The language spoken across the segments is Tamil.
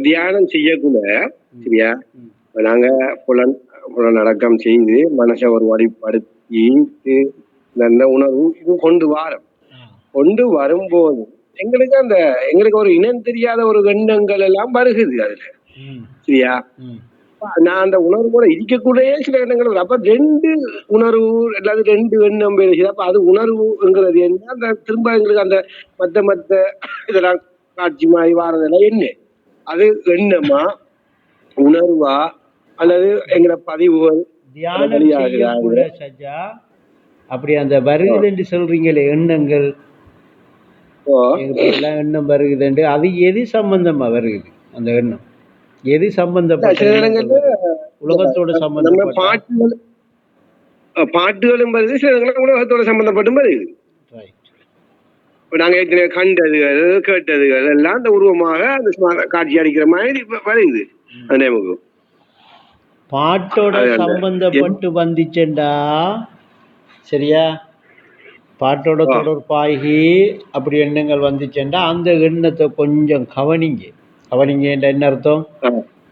தியானம் செய்யக்குள்ள சரியா நாங்க புலனடக்கம் செய்து மனசை ஒரு வழிப்படுத்தி இந்த உணர்வு இது கொண்டு வரும்போது எங்களுக்கு ஒரு இனம் தெரியாத ஒரு எண்ணங்கள் எல்லாம் வருகுது அதுல சரியா. நான் அந்த உணர்வு கூட இருக்கக்கூடிய சில எண்ணங்கள் அப்ப ரெண்டு உணர்வு அல்லது ரெண்டு எண்ணம் பேசுது. அப்ப அது உணர்வுங்கிறது என்ன, அந்த திரும்ப எங்களுக்கு அந்த மத்த இதெல்லாம் காட்சி மாதிரி வாரதெல்லாம் என்ன, அது எண்ணமா உணர்வா அல்லது எங்களை பதிவுகள் சஜா அப்படி அந்த வருகுது என்று சொல்றீங்களே எண்ணங்கள் எல்லாம் எண்ணம் வருகுது, அது எது சம்பந்தமா வருகுது? அந்த எண்ணம் எது சம்பந்தப்பட்ட உலகத்தோட சம்பந்தப்பட்ட பாட்டுகளும் வருது, சில இடங்கள்ல உலகத்தோட சம்பந்தப்பட்டும் வருது. நாங்க ஏற்கனவே கண்டதுகள் கேட்டதுகள் எல்லாம் அந்த உருவமாக அந்த காட்சி அடிக்கிற மாதிரி வருது. அந்த நமக்கு பாட்டோட சம்பந்தப்பட்டு வந்துச்சேண்டா சரியா, பாட்டோட தொடர்பாகி அப்படி எண்ணங்கள் வந்துச்சேண்டா அந்த எண்ணத்தை கொஞ்சம் கவனிங்கன்ற என்ன அர்த்தம்,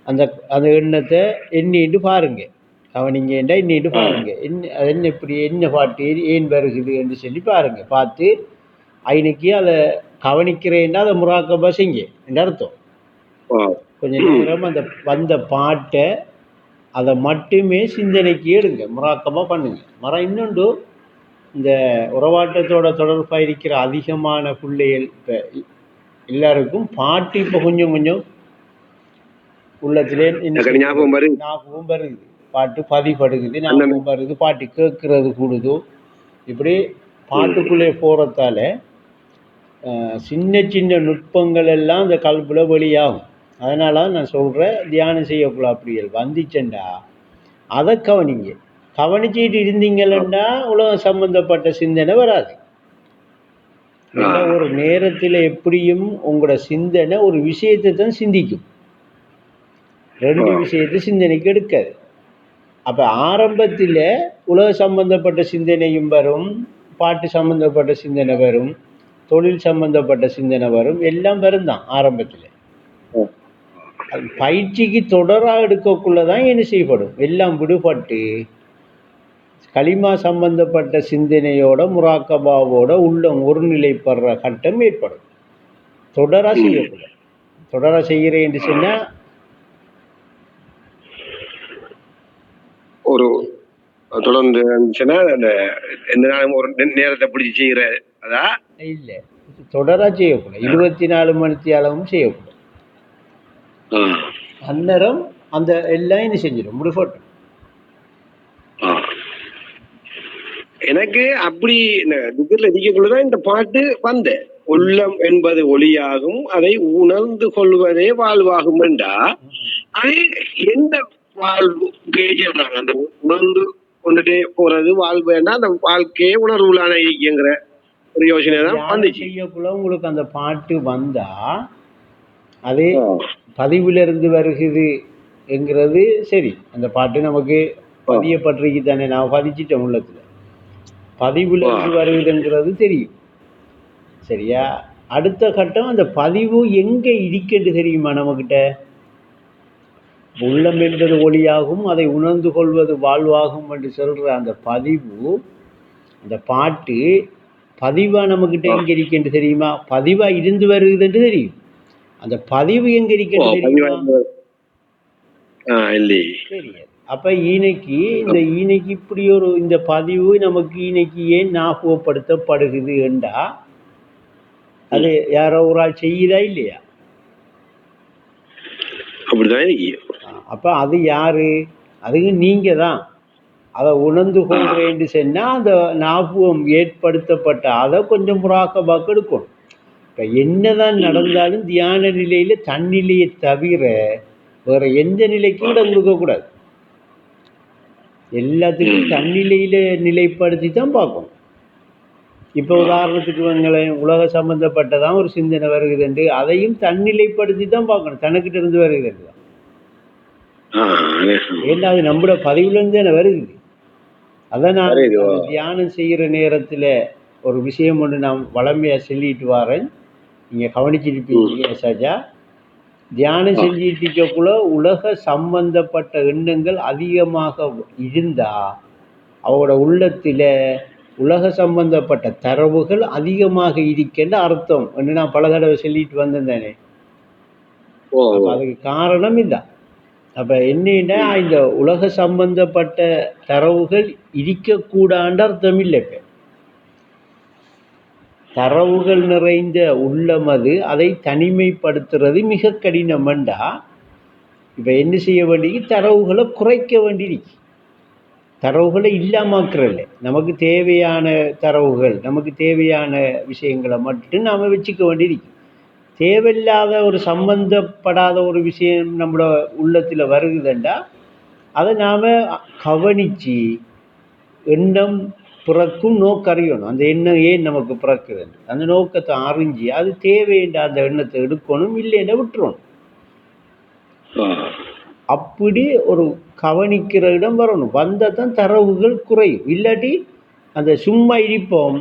அந்த அந்த எண்ணத்தை எண்ணிட்டு பாருங்க. கவனிங்கன்றா எண்ணிட்டு பாருங்க, என்ன இப்படி என்ன பாட்டு ஏன் வருகுது என்று சொல்லி பாருங்க. பார்த்து ஐநக்கு அதை கவனிக்கிறேன்னா அதை முராக்கபா செய்ங்க என்ற அர்த்தம். கொஞ்ச நேரம் அந்த வந்த பாட்டை அதை மட்டுமே சிந்தனைக்கு எடுங்க, முராக்கபா பண்ணுங்க. இன்னொன்று, இந்த உறவாட்டத்தோட தொடர்பாக இருக்கிற அதிகமான பிள்ளைகள் இப்போ எல்லாருக்கும் பாட்டு இப்போ கொஞ்சம் உள்ளத்திலே ஞாபகம் வருது, பாட்டு பதிப்படுகுது, ஞாபகம் வருது, பாட்டு கேட்கறது கூடுதோ. இப்படி பாட்டுக்குள்ளே போகிறதால சின்ன சின்ன நுட்பங்கள் எல்லாம் அந்த கல்புல வெளியாகும். அதனால நான் சொல்கிறேன், தியானம் செய்யக்குள்ள அப்படியல் வந்துச்சேண்டா அதை கவனிச்சுட்டு இருந்தீங்களா உலகம் சம்பந்தப்பட்ட சிந்தனை வராது. ஒரு நேரத்தில் எப்படியும் உங்களோட சிந்தனை ஒரு விஷயத்தை தான் சிந்திக்கும், ரெண்டு விஷயத்தை சிந்தனைக்கு எடுக்காது. அப்போ ஆரம்பத்தில் உலக சம்பந்தப்பட்ட சிந்தனையும் வரும், பாட்டு சம்பந்தப்பட்ட சிந்தனை வரும், தொழில் சம்பந்தப்பட்ட சிந்தனை வரும், எல்லாம் வரும் தான் ஆரம்பத்தில். பயிற்சிக்கு தொடராக எடுக்கக்குள்ளதான் என்ன செய்யப்படும், எல்லாம் விடுபட்டு களிமா சம்பந்தப்பட்ட சிந்தனையோட முராக்கபாவோட உள்ளம் ஒருநிலைப்படுற கட்டம் ஏற்படும். தொடரா செய்யக்கூடாது. தொடரா செய்கிறேன் என்று சொன்னா ஒரு தொடர்ந்து ஒரு நேரத்தை பிடிச்சி செய்யற அதா இல்ல, தொடரா செய்யக்கூடாது. 24 மணி அளவும் செய்யக்கூடாது. அந்நேரம் அந்த எல்லாம் என்ன செஞ்சிடும், முடிப்பட்டும். எனக்கு அப்படி திக்கக்குள்ளதான் இந்த பாட்டு வந்த உள்ளம் என்பது ஒளியாகும், அதை உணர்ந்து கொள்வதே வாழ்வாகும் என்றா அது எந்த வாழ்வு சொல்றாங்க. அந்த உணர்ந்து கொண்டுட்டே போறது வாழ்வுன்னா அந்த வாழ்க்கையே உணர்வுலான இருக்குங்கிற ஒரு யோசனை தான் வந்துச்சு. உங்களுக்கு அந்த பாட்டு வந்தா அது பதிவுல இருந்து வருகுது என்கிறது சரி. அந்த பாட்டு நமக்கு பதியப்பட்டிருக்கு தானே, நான் பதிச்சிட்டேன் உள்ளத்துல, பதிவுல இருந்து வருகுதுங்கிறது தெரியும் சரியா. அடுத்த கட்டம், அந்த பதிவு எங்க இருக்குன்னு தெரியுமா நமக்கிட்ட. உள்ளம் என்பது ஒளியாகும், அதை உணர்ந்து கொள்வது வாழ்வாகும் என்று சொல்ற அந்த பதிவு, அந்த பாட்டு பதிவா நமக்கிட்ட எங்க இருக்குன்னு தெரியுமா. பதிவா இருந்து வருகுதுன்னு தெரியும், அந்த பதிவு எங்க இருக்குன்னு தெரியுமா. தெரியாது. அப்ப ஈனைக்கு இப்படி ஒரு இந்த பதிவு நமக்கு ஈனைக்கு ஏன் ஞாபகப்படுத்தப்படுகிறது என்றா அது யாரோ ஒரு ஆள் செய்யுதா இல்லையா. அப்ப அது யாரு, அதுக்கு நீங்க தான் அதை உணர்ந்து கொள்றேன்னு சொன்னா அந்த ஞாபகம் ஏற்படுத்தப்பட்ட அதை கொஞ்சம் முராக்கபாக்கு எடுக்கணும். இப்ப என்னதான் நடந்தாலும் தியான நிலையில தன்னிலையை தவிர வேற எந்த நிலைக்கும் இடம் கொடுக்க கூடாது. எல்லாத்துக்கும் தன்னிலையில நிலைப்படுத்தி தான் பார்க்கணும். இப்போ உதாரணத்துக்கு உலக சம்பந்தப்பட்டதான் ஒரு சிந்தனை வருகிறது, அதையும் தன்னிலைப்படுத்தி தான் பார்க்கணும், தனக்கிட்ட இருந்து வருகிறது. ஏன்னா அது நம்மளோட பதிவுல இருந்து தானே வருது. அதான் நான் தியானம் செய்யற நேரத்துல ஒரு விஷயம் ஒன்று நான் வளமையா சொல்லிட்டு வரேன், நீங்க கவனிச்சிருப்பீங்க சஜா. தியானம் செஞ்சிட்டு இருக்கக்குள்ள உலக சம்பந்தப்பட்ட எண்ணங்கள் அதிகமாக இருந்தா அவங்களோட உள்ளத்தில் உலக சம்பந்தப்பட்ட தரவுகள் அதிகமாக இருக்கின்ற அர்த்தம் என்று நான் பல தடவை சொல்லிட்டு வந்தேன் தானே. அப்ப அதுக்கு காரணம் இதான். அப்ப என்னன்னா இந்த உலக சம்பந்தப்பட்ட தரவுகள் இருக்கக்கூடாண்ட அர்த்தம் இல்லை. இப்ப தரவுகள் நிறைந்த உள்ளமது அதை தனிமைப்படுத்துறது மிக கடினம்டா. இப்ப என்ன செய்ய வேண்டிய, தரவுகளை குறைக்க வேண்டியிருக்கு. தரவுகளை இல்லாமக்கிறல்ல, நமக்கு தேவையான தரவுகள், நமக்கு தேவையான விஷயங்களை மட்டும் நாம் வச்சுக்க வேண்டியிருக்கு. தேவையில்லாத ஒரு சம்பந்தப்படாத ஒரு விஷயம் நம்மளோட உள்ளத்தில் வருகுதுண்டா அதை நாம் கவனித்து எண்ணம் பிறக்கும் நோக்கறியணும். அந்த எண்ணம் ஏன் நமக்கு பிறக்குது, அந்த நோக்கத்தை அறிஞ்சு அது தேவைன்ற அந்த எண்ணத்தை எடுக்கணும், இல்லைன்னா விட்டுறணும். அப்படி ஒரு கவனிக்கிற இடம் வரணும். வந்தால் தான் தரவுகள் குறையும். இல்லாட்டி அந்த சும்மா இருப்போம்,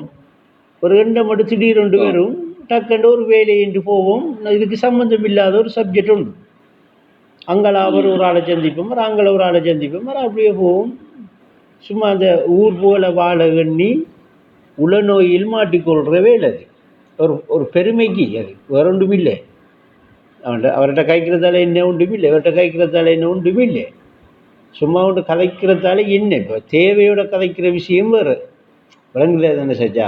ஒரு எண்ணம் மட்டும் திடீரெண்டு வரும், டக்குண்டு ஒரு வேலையின்றி போவோம். இதுக்கு சம்மந்தம் இல்லாத ஒரு சப்ஜெக்ட் உண்டு, அங்கே அவர் ஒரு ஆளை சந்திப்போம், அங்கே ஒரு ஆளை சந்திப்போம், அப்படியே போவோம். சும்மா அந்த ஊர் போல வாழ எண்ணி உளநோயில் மாட்டிக்கொள்கிற வேலை அது. ஒரு பெருமைக்கு அது வேற ஒன்றும் இல்லை. அவர்கிட்ட கைக்கிறதால என்ன ஒன்றும் இல்லை, அவர்கிட்ட கைக்கிறதால என்ன ஒன்றும் இல்லை. சும்மா ஒன்று கதைக்கிறதால என்ன, இப்போ தேவையோட கதைக்கிற விஷயம் வேறு விளங்குதே தானே சஜா.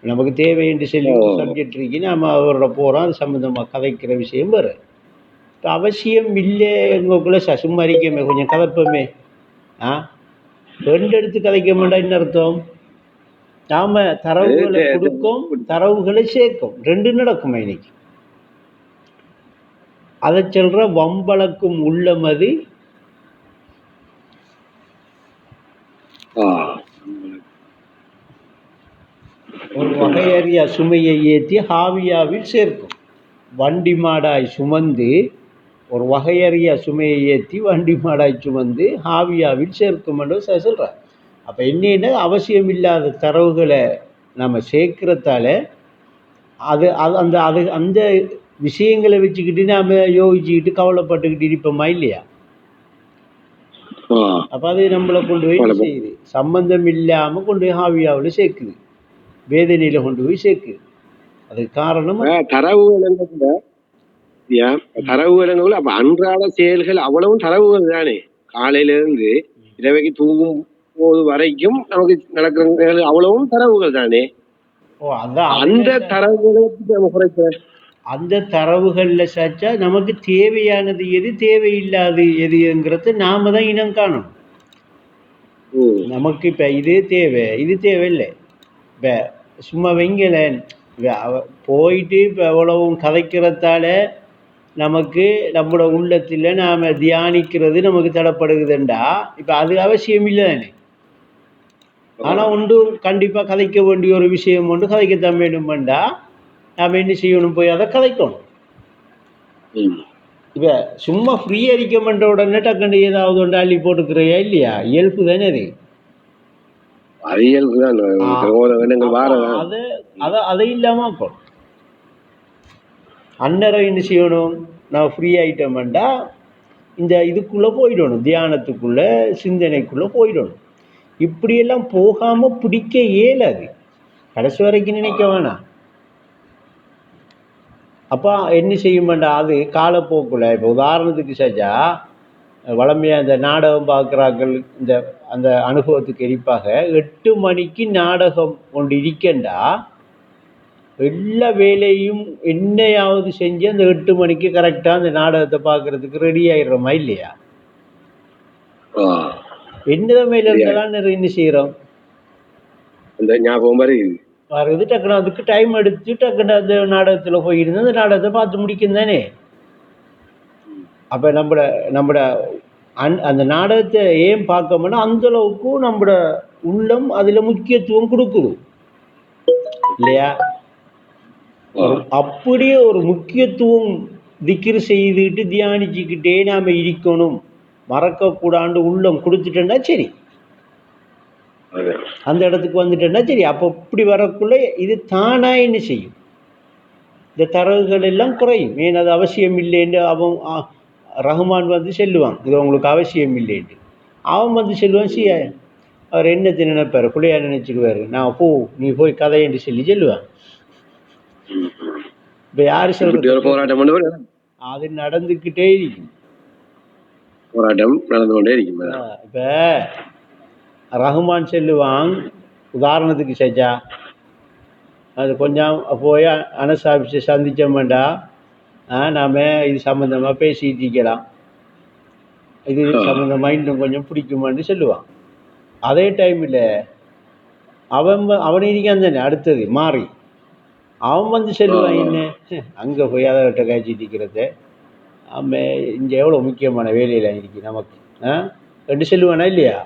நமக்கு தேவை என்று சொல்லி ஒரு சப்ஜெக்ட் இருக்கு, நம்ம அவரோட போகிறோம், அது சம்மந்தமாக கதைக்கிற விஷயம் வேறு. இப்போ அவசியம் இல்லை எங்களுக்குள்ள சும்மா இருக்கமே, கொஞ்சம் கதைப்போமே, ரெண்டு எடுத்து கதைக்க மாட்டா என்ன அர்த்தம்? நாம தரவுகளை கொடுக்கும், தரவுகளை சேர்க்கும், ரெண்டு நடக்குமா இன்னைக்கு. அதை சொல்ற வம்பளக்கும் உள்ளமது ஒரு வகையறிய சுமையை ஏற்றி ஹாவியாவில் சேர்க்கும். வண்டி மாடாய் சுமந்து ஒரு வகையறிய சுமையை ஏற்றி வண்டி மாடாய் சுமந்து ஹாவியாவில் சேர்க்கும் என்று சொல்கிறார். அப்போ என்னென்ன அவசியம் இல்லாத தரவுகளை நம்ம சேர்க்கிறதால அது அந்த அது அந்த விஷயங்களை வச்சுக்கிட்டு நாம் யோசிச்சுக்கிட்டு கவலைப்பட்டுக்கிட்டு இருப்போமா இல்லையா? அப்போ அது நம்மளை கொண்டு போய் செய்யுது, சம்பந்தம் இல்லாமல் கொண்டு போய் ஹாவியாவில் சேர்க்குது, வேதனையில் கொண்டு போய் சேர்க்குது. அதுக்கு காரணம் தரவுகள். அப்ப அன்றாட செயல்கள் அவ்வளவும் தரவுகள் தானே. காலையில இருந்து இரவைக்கு தூங்கும் போது வரைக்கும் நமக்கு நடக்கிற அவ்வளவும் தரவுகள் தானே. அந்த தரவுகளை நம்ம குறைக்கிறோம். அந்த தரவுகள்ல சாச்சா நமக்கு தேவையானது எது, தேவையில்லாது எதுங்கிறது நாம தான் இனம் காணும். நமக்கு இப்ப இது தேவை, இது தேவையில்லை. இப்ப சும்மா வெங்கலன் போயிட்டு இப்ப எவ்வளவும் கதைக்கிறதால நமக்கு நம்மளோட உள்ளத்தில் நாம தியானிக்கிறது நமக்கு தடப்படுகுதுண்டா, இப்ப அது அவசியம் இல்லை தானே. ஆனா ஒன்று கண்டிப்பா கதைக்க வேண்டிய ஒரு விஷயம் ஒன்று கதைக்கத்தான் வேண்டும்டா, நாம என்ன செய்யணும், போய் அதை கதைக்கணும். இப்ப சும்மா ஃப்ரீயா இருக்க மாட்ட உடனே டக்குண்டு ஏதாவது ஒன்று அள்ளி போட்டுக்கிறையா இல்லையா? இயல்பு தானே அது. அதை இல்லாம அன்னரம் என்ன செய்யணும், நான் ஃப்ரீ ஆயிட்டோம்டா இந்த இதுக்குள்ள போயிடணும், தியானத்துக்குள்ள சிந்தனைக்குள்ள போயிடணும். இப்படியெல்லாம் போகாம பிடிக்க இயலாது, கடைசி வரைக்கும் நினைக்க வேணாம். அப்போ என்ன செய்யுமாண்டா, அது காலப்போக்குள்ள இப்போ உதாரணத்துக்கு சஜா வளமையாக இந்த நாடகம் பார்க்குறாக்கள் இந்த அந்த அனுபவத்துக்கு எரிப்பாக 8 மணிக்கு நாடகம் கொண்டு இருக்கண்டா எல்லா வேலையும் என்னையாவது செஞ்சு அந்த 8 மணிக்கு கரெக்டாக அந்த நாடகத்தை பார்க்கறதுக்கு ரெடி ஆயிடுறோமா இல்லையா? என்னதான் மேல இருந்தெல்லாம் என்ன செய்யறோம், வருது டக்குனு அதுக்கு டைம் எடுத்து டக்குனு அந்த நாடகத்துல போயிருந்து அந்த நாடகத்தை பார்த்து முடிக்கும் தானே. அப்ப நம்மட அந்த நாடகத்தை ஏன் பார்க்கணும்னா அந்த அளவுக்கு நம்மட உள்ளம் அதுல முக்கியத்துவம் கொடுக்குது இல்லையா? அப்படியே ஒரு முக்கியத்துவம் திக்ரு செய்துக்கிட்டு தியானிச்சுக்கிட்டே நாம இருக்கணும், மறக்கக்கூடாண்டு உள்ளம் கொடுத்துட்டேன்னா சரி, அந்த இடத்துக்கு வந்துட்டேன்னா சரி. அப்போ இப்படி வரக்குள்ள இது தானா என்ன செய்யும், இந்த தரவுகள் எல்லாம் குறையும். ஏன் அது அவசியம் இல்லைன்னு அவன் ரஹ்மான் வந்து சொல்லுவான், இது உங்களுக்கு அவசியம் இல்லைன்னு. அவன் வந்து சொல்லுவான், அவர் என்னத்தை நினைப்பார், பிள்ளையா நினைச்சிடுவார், நான் நீ போய் கதை என்று சொல்லி சொல்லுவான். இப்போ யார் சொல்றது? போராட்டம் அது நடந்துக்கிட்டே இருக்கும். போராட்டம் நடந்து கொண்டே இருக்கும். இப்போ ரஹ்மான் சொல்லுவான், உதாரணத்துக்கு செஞ்சா அது கொஞ்சம் போய் அனஸ் ஆஃபீஸை சந்தித்தோம்டா நாம் இது சம்மந்தமாக பேசிட்டு இருக்கலாம், இது சம்மந்தமாக இன்னும் கொஞ்சம் பிடிக்குமான்னு சொல்லுவான். அதே டைமில் அவன் இருக்கான் தானே அடுத்தது மாறி, அவன் வந்து சொல்லுவான், என்ன அங்கே போய் அதை கிட்ட காய்ச்சிட்டு இருக்கிறத அவன் இங்கே எவ்வளோ முக்கியமான வேலையில் இருக்கு நமக்கு ரெண்டு சொல்லுவானா இல்லையா?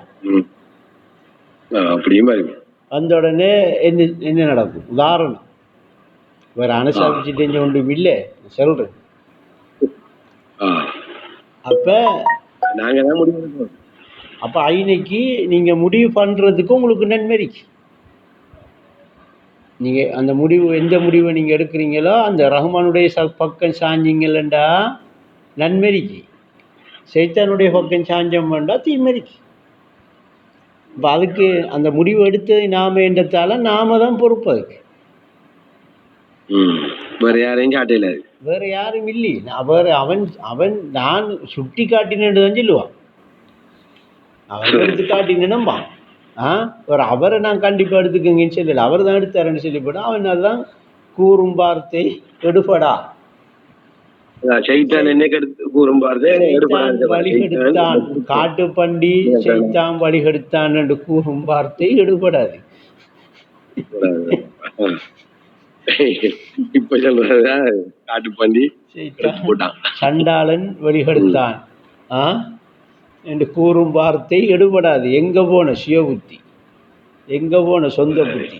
அந்த உடனே என்ன என்ன நடக்கும்? உதாரணம், வேறு அனுசரிச்சுட்டு இங்கே ஒன்றும் இல்லை சொல்கிறேன். அப்போ ஐநைக்கு நீங்கள் முடிவு பண்ணுறதுக்கு உங்களுக்கு நன்மைக்கு, நீங்கள் அந்த முடிவு எந்த முடிவை நீங்கள் எடுக்கிறீங்களோ அந்த ரஹ்மானுடைய பக்கம் சாஞ்சிங்களா நன்மைக்கு, சைத்தானுடைய பக்கம் சாஞ்சம் வேண்டாம் தீமரிக்கு. இப்போ அதுக்கு அந்த முடிவு எடுத்தது நாம என்றதால நாம தான் பொறுப்பு. அதுக்கு வேற யாரும் இல்லை. அவன் அவன் நான் சுட்டி காட்டினு தான் சொல்லுவான், அவன் எடுத்து காட்டினம்பான். ஒரு அவரை நான் கண்டிப்பாக எடுத்துக்கங்கன்னு சொல்லல, அவர் தான் எடுத்தாருன்னு சொல்லிவிடும். அவன் அதுதான் கூறும் வார்த்தை எடுபடா, வழிகெடுத்தான், காட்டு பண்டி செய்தான் வழிகெடுத்தான் என்று கூறும் வார்த்தை எடுபடாது. இப்ப சொல்றதா காட்டு பண்டி சண்டாளன் வழிகெடுத்தான் என்று கூறும் வார்த்தை எடுபடாது. எங்க போன சுய புத்தி, எங்க போன சொந்த புத்தி?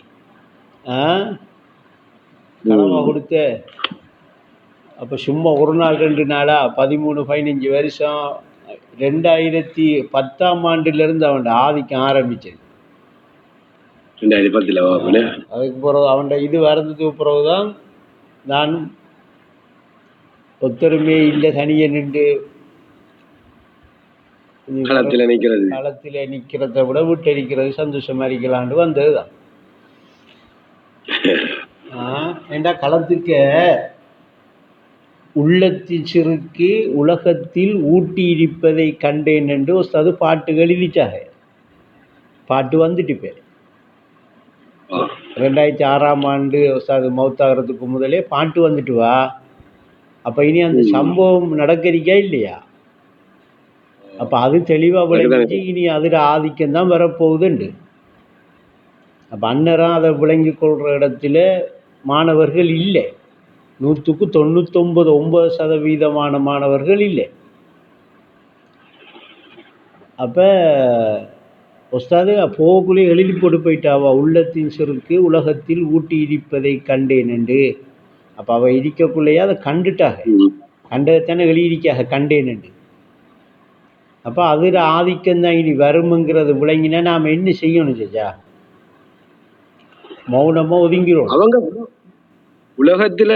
கடமை கொடுத்த அப்போ சும்மா ஒரு நாள் 2 நாளா 13-15 வருஷம் 2010ஆம் ஆண்டிலிருந்து அவன் ஆதிக்கம் ஆரம்பிச்சது. 2010 அதுக்கு பிறகு அவன் இது வர்றதுக்கு பிறகுதான் நான் ஒத்தருமே இல்லை தனியே நின்று களத்தில் நிற்கிறத விட விட்டு நிற்கிறது சந்தோஷமா இருக்கலான்னு வந்தது தான். ஏண்டா களத்துக்கு உள்ளத்தின் சிறுக்கு உலகத்தில் ஊட்டி இருப்பதை கண்டேன் என்று ஒரு பாட்டுகள் எழுதிச்சாக. பாட்டு வந்துட்டு இப்போ 2006ஆம் ஆண்டு மௌத்தாகிறதுக்கு முதலே பாட்டு வந்துட்டு வா. அப்போ இனி அந்த சம்பவம் நடக்கிறீக்கா இல்லையா? அப்போ அது தெளிவாக விளங்கிச்சு, இனி அதில் ஆதிக்கம் தான் வரப்போகுதுண்டு. அப்போ அன்னரம் அதை விளங்கி கொள்கிற இடத்துல மாணவர்கள் இல்லை. 100க்கு 99.9% மாணவர்கள் இல்லை. அப்போ ஒஸ்தாது போகக்குள்ளே எழுதி போட்டு போயிட்டாவா, உள்ளத்தின் சிறுக்கு உலகத்தில் ஊட்டி இருப்பதை கண்டேன் என்று. அப்போ அவள் இருக்கக்குள்ளேயே அதை கண்டுட்டாக, கண்டதைத்தானே எழுதியிருக்காக கண்டேன் என்று. அப்போ அதில் ஆதிக்கம்தான் இனி வருமுங்கிறது விளங்கினா நாம் என்ன செய்யணும் சேச்சா? மௌனமாக ஒதுங்கிறோம். அவங்க உலகத்துல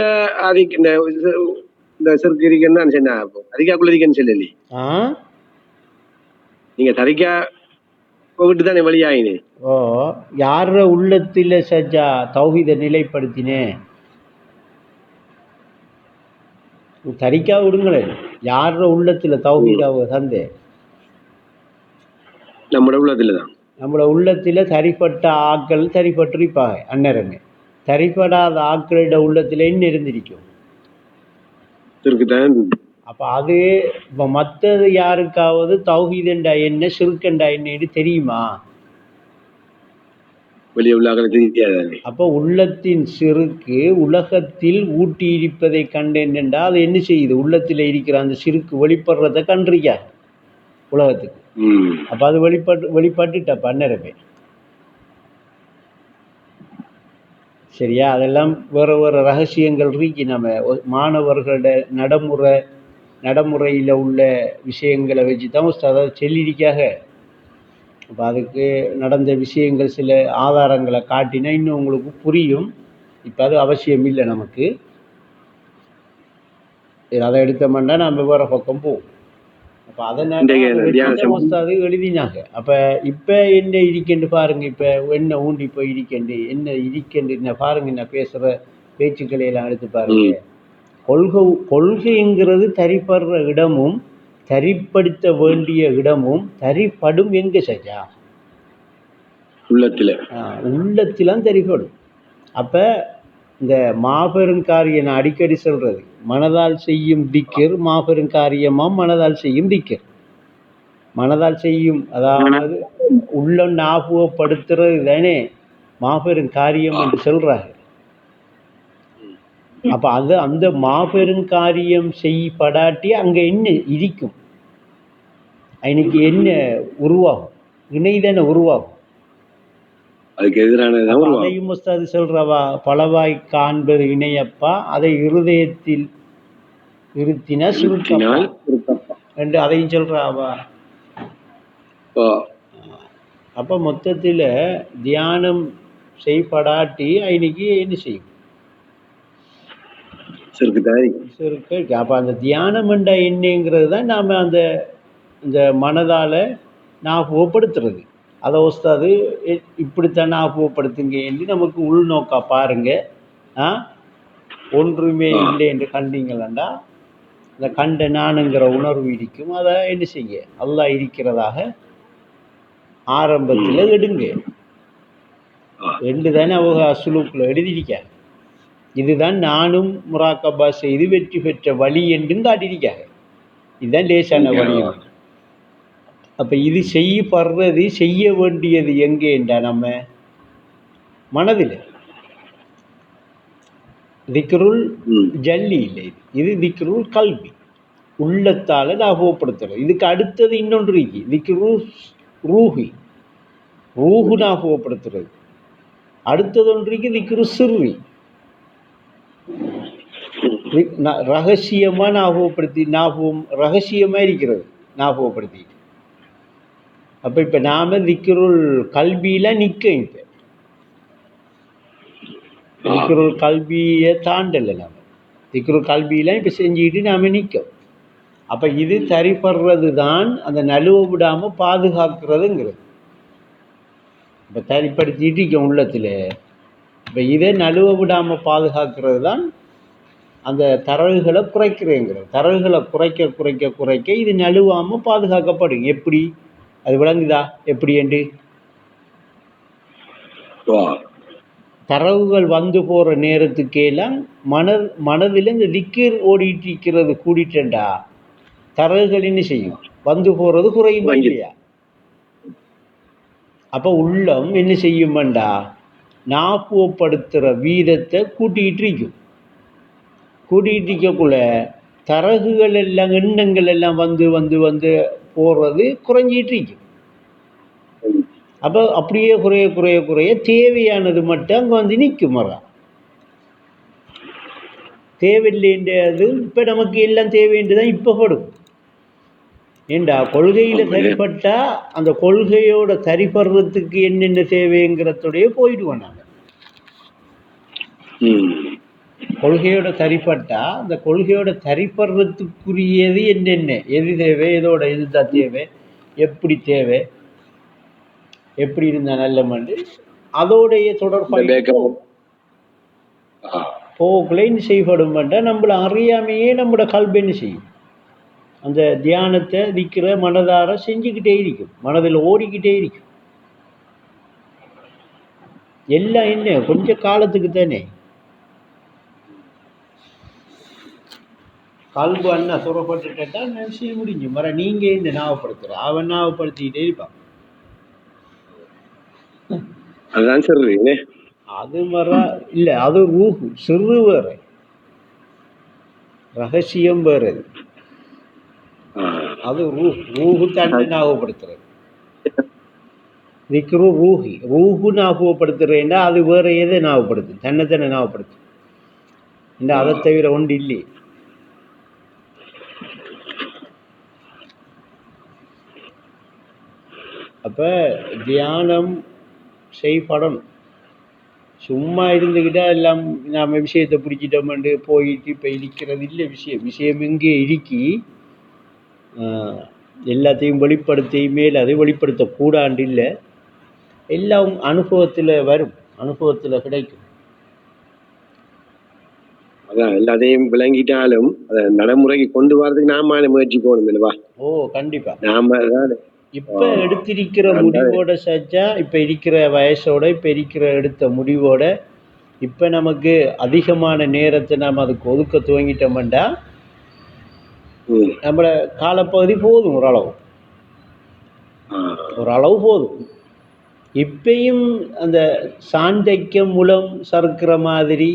இந்த சிறுக்கு இருக்குன்னு தான் சொன்னா, தரிக்காக்குள்ள இருக்கேன்னு சொல்லி நீங்க தரிக்கா போகிட்டு தானே வழியாயினே. யார உள்ளத்துல சஜா தௌஹீதை நிலைப்படுத்தினேன்? தரிக்கா விடுங்களேன், யார உள்ளத்துல தௌஹீதாவை தந்தேன்? நம்மளோட உள்ளத்துல தான். நம்மளோட உள்ளத்துல தரிப்பட்ட ஆக்கள் தரிப்பட்டிருப்பாங்க அந்நேரமே. தரிப்படாத ஆக்களிட உள்ளத்துல என்ன இருந்திருக்கும்? அப்ப அது இப்ப மற்றது யாருக்காவது தௌஹீதண்டா என்ன சிறுக்கண்டா என்னன்னு தெரியுமா? அப்ப உள்ளத்தின் சிறுக்கு உலகத்தில் ஊட்டி இருப்பதை கண்டேன் என்றால் அது என்ன செய்யுது? உள்ளத்துல இருக்கிற அந்த சிறுக்கு வெளிப்படுறத கண்டிருக்கா உலகத்துக்கு. அப்ப அது வெளிப்பட்டுட்டப்ப அந்நேரமே. சரியா? அதெல்லாம் வேறு வேறு ரகசியங்கள் இருக்கு. நம்ம மாணவர்களோட நடைமுறையில் உள்ள விஷயங்களை வச்சு தான் அதை சொல்லியிருக்காக. அப்போ அதுக்கு நடந்த விஷயங்கள் சில ஆதாரங்களை காட்டினா இன்னும் உங்களுக்கு புரியும். இப்போ அது அவசியம் இல்லை நமக்கு. அதை எடுத்தோம்னா நம்ம வேறு பக்கம் போவோம். அப்போ அதனால இன்றைக்கு அதை தியான வச்சு தான் உஸ்தாது எழுதினாங்க. அப்போ இப்போ என்ன இருக்கேன்னு பாருங்க, இப்போ என்ன ஊண்டி போய் இருக்கேண்டு என்ன இருக்கேண்டு என்ன பாருங்க, என்ன பேசுகிற பேச்சுக்களை எல்லாம் எடுத்து பாருங்க. கொள்கைங்கிறது தரிப்படுற இடமும் தரிப்படுத்த வேண்டிய இடமும் தரிப்படும் எங்கே சரியா? உள்ளத்திலாம் தரிப்படும். அப்போ இந்த மாபெருங்காரிய நான் அடிக்கடி சொல்கிறது, மனதால் செய்யும் திக்கர் மாபெருங்காரியமாக மனதால் செய்யும் திக்கர். மனதால் செய்யும், அதாவது உள்ள ஞாபகப்படுத்துறது தானே மாபெரும் காரியம் என்று சொல்கிறாங்க. அப்போ அது அந்த மாபெருங்காரியம் செய்யப்படாட்டி அங்கே என்ன இருக்கும்? இன்னைக்கு என்ன உருவாகும்? இணைதானே உருவாகும். அதுக்கு எதிரானது அதையும் முஸ்தாது சொல்றவா, பலவாய் காண்பது இணையப்பா, அதை இருதயத்தில் இருத்தின சுருக்கப்பா என்று அதையும் சொல்றாவா. அப்ப மொத்தத்தில் தியானம் செய்யப்படாட்டி இன்னைக்கு என்ன செய்யும்? அப்ப அந்த தியானம் என்ற என்னங்கிறது தான் நாம அந்த இந்த மனதால ஞாபகப்படுத்துறது. அதை உஸ்தாது இப்படித்தான் ஞாபகப்படுத்துங்க என்று நமக்கு உள்நோக்கா பாருங்க. ஒன்றுமே இல்லை என்று கண்டீங்களா, இந்த கண்ட நானுங்கிற உணர்வு இருக்கும். அதை என்ன செய்ய, அல்லாஹ் இருக்கிறதாக ஆரம்பத்தில் எடுங்க என்று தானே அவங்க அசுலூக்கில் எழுதியிருக்காங்க. இதுதான் நானும் முராக்கபா செய்து வெற்றி பெற்ற வழி என்றும் காட்டியிருக்காங்க. இதுதான் லேசான வழி. அப்போ இது செய்யப்படுறது, செய்ய வேண்டியது எங்கே என்றால் நம்ம மனதில். திக்ருல் ஜல்லி இல்லை, இது திக்ருல் கல்வி, உள்ளத்தால் ஞாபகப்படுத்துறது. இதுக்கு அடுத்தது இன்னொன்று இருக்கு, திக்ரு ரூஹி, ரூஹு ஞாபகப்படுத்துறது. அடுத்தது ஒன்றைக்கு திக்ரு சிர்ரி, ரகசியமாக ஞாபகப்படுத்தி, ரகசியமாக இருக்கிறது ஞாபகப்படுத்தி. அப்போ இப்போ நாம் திக்ருல் கல்வியில் நிற்கும். இப்போ திக்ருல் கல்வியை தாண்டலை, நாம் திக்ருல் கல்வியெலாம் இப்போ செஞ்சுக்கிட்டு நாம் நிற்கும். அப்போ இது தரிப்படுறது தான் அந்த நழுவ விடாமல் பாதுகாக்கிறதுங்கிறது. இப்போ தரிப்படுத்திட்டு இருக்கோம் உள்ளத்தில். இப்போ இதை நழுவ விடாமல் பாதுகாக்கிறது தான் அந்த தரவுகளை குறைக்கிறேங்கிறது. தரவுகளை குறைக்க குறைக்க குறைக்க இது நழுவாமல் பாதுகாக்கப்படும். எப்படி அது விளங்குதா? எப்படி என்று தரவுகள் வந்து போகிற நேரத்துக்கெல்லாம் மனதில் இந்த திக்கர் ஓடிட்டு இருக்கிறது கூடிட்டா தரவுகள் என்ன செய்யும்? வந்து போகிறது குறையுமா இல்லையா? அப்போ உள்ளம் என்ன செய்யும்டா, ஞாபகப்படுத்துகிற வீதத்தை கூட்டிகிட்டு இருக்கும். கூட்டிகிட்டு இருக்கக்குள்ள தரகுகள் எல்லாம், எண்ணங்கள் எல்லாம் வந்து வந்து வந்து போடுறது குறைஞ்சிட்டு இருக்கும். அப்போ அப்படியே குறைய குறைய குறைய தேவையானது மட்டும் அங்கே வந்து நிற்கும். தேவையில்லைன்றது இப்போ நமக்கு எல்லாம் தேவைன்றது தான் இப்போ படும். ஏண்டா கொள்கையில் சரிப்பட்டால் அந்த கொள்கையோட சரிப்படுறதுக்கு என்னென்ன தேவைங்கிறதோடைய போயிடுவோம் நாங்கள். கொள்கையோட சரிப்பட்டால் அந்த கொள்கையோட சரிப்படுறதுக்குரியது என்னென்ன, எது தேவை, எதோட இதுதான் தேவை, எப்படி தேவை, எப்படி இருந்தால் நல்ல மண்டு, அதோடைய தொடர்பாக போக்குலைன்னு செய்யப்படும். நம்மளை அறியாமையே நம்மளோட கல்வி என்ன செய்யும், அந்த தியானத்தை நிற்கிற மனதார செஞ்சுக்கிட்டே இருக்கும், மனதில் ஓடிக்கிட்டே இருக்கும். எல்லாம் என்ன கொஞ்ச காலத்துக்கு தானே. கல்பு அண்ணா துறப்பட்டுட்டா விஷயம் முடிஞ்சு மர. நீங்கள் இந்த ஞாபகப்படுத்துகிற அவன் ஞாபகப்படுத்திக்கிட்டே இருப்பான். அது மர இல்லை, அது ரூஹு சிறு வேற, ரகசியம் வேறு. அது ரூஹு தன்னை ஞாபகப்படுத்துறது. திக்ரு ரூஹி, ரூஹு ஞாபகப்படுத்துறேன்னா அது வேற எதை ஞாபகப்படுத்து, தன்னை ஞாபகப்படுத்து. இந்த அதை தவிர ஒன்று இல்லை. அப்போ தியானம் செய்யப்படணும். சும்மா இருந்துக்கிட்டா எல்லாம் நாம் விஷயத்தை பிடிச்சிட்டோம்ண்டு போயிட்டு இப்போ இருக்கிறது இல்லை. விஷயம் எங்கே இருக்கி எல்லாத்தையும் வெளிப்படுத்தி மேல் அதை வெளிப்படுத்தக்கூடாண்டு இல்லை. எல்லாம் அனுபவத்தில் வரும், அனுபவத்தில் கிடைக்கும். அதான் எல்லாத்தையும் விளங்கிட்டாலும் அதை நடைமுறைக்கு கொண்டு வரதுக்கு நாம முயற்சி போகணும் இல்லவா? ஓ கண்டிப்பாக. நாம தான் இப்போ எடுத்திருக்கிற முடிவோட சச்சா, இப்போ இருக்கிற வயசோட, இப்போ இருக்கிற எடுத்த முடிவோட, இப்போ நமக்கு அதிகமான நேரத்தை நாம் அதுக்கு ஒதுக்க துவங்கிட்டோம்டா நம்மளோட காலப்பகுதி போதும், ஓரளவு போதும். இப்பயும் அந்த சாந்தைக்கம் மூலம் சறுக்கிற மாதிரி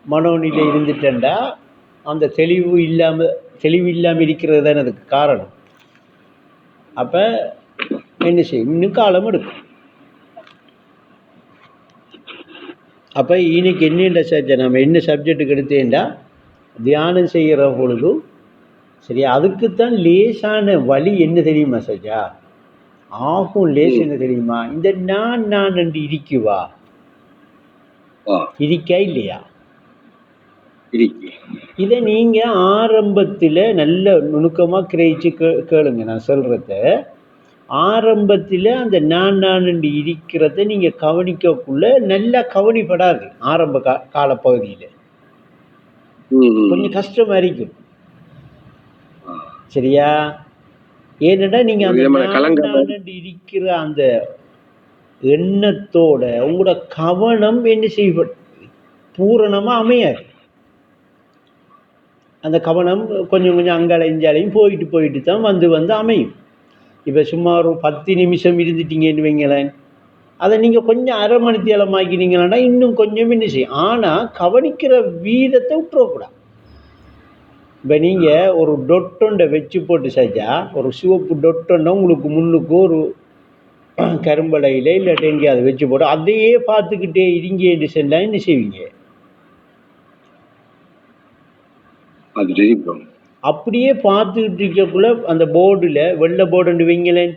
மனோநிலை இருந்துட்டேன்டா அந்த தெளிவு இல்லாமல் இருக்கிறது தானே அதுக்கு காரணம். அப்போ என்ன செய்யும், இன்னும் காலம் எடுக்கும். அப்போ இன்னைக்கு என்னென்ன சப்ஜெக்ட் நம்ம என்ன சப்ஜெக்டுக்கு எடுத்தேன்டா தியானம் செய்கிற பொழுது சரி, அதுக்குத்தான் லேசான வழி என்ன தெரியுமா சஜா? ஆகும் லேஸ் என்ன தெரியுமா? இந்த நான் என்று இருக்குவா, இருக்கா இல்லையா? இதை நீங்க ஆரம்பத்தில் நல்ல நுணுக்கமாக கிரகிச்சு கேளுங்க. நான் சொல்றத ஆரம்பத்தில் அந்த நான் என்று இருக்கிறத நீங்க கவனிக்கக்குள்ள நல்லா கவனிப்படாது. ஆரம்ப காலப்பகுதியில் கொஞ்சம் கஷ்டமா இருக்கும். சரியா? ஏனென்றா நீங்க அந்த நான் இருக்கிற அந்த எண்ணத்தோட உங்களோட கவனம் என்ன செய்ய பூரணமா அமையாது. அந்த கவனம் கொஞ்சம் கொஞ்சம் அங்கால இஞ்சாலையும் போயிட்டு தான் வந்து அமையும். இப்போ சும்மா ஒரு 10 நிமிஷம் இருந்துட்டீங்கன்னு வைங்களேன், அதை நீங்கள் கொஞ்சம் அரை மணி தேலமாக்கினீங்கன்னா இன்னும் கொஞ்சம் என்ன செய்யும். ஆனால் கவனிக்கிற வீதத்தை விட்டுறக்கூடாது. இப்போ நீங்கள் ஒரு டொட்டொண்டை வச்சு போட்டு செஞ்சா, ஒரு சிவப்பு டொட்டொண்டை உங்களுக்கு முன்னுக்கு ஒரு கரும்பலையில் இல்லாட்டி எங்கேயாவது வச்சு போட்டு அதையே பார்த்துக்கிட்டே இருங்கன்னு செஞ்சால் என்ன செய்வீங்க? அப்படியே பார்த்துக்கிட்டு இருக்கக்குள்ள அந்த போர்டில் வெள்ளை போர்டு வைங்களேன்,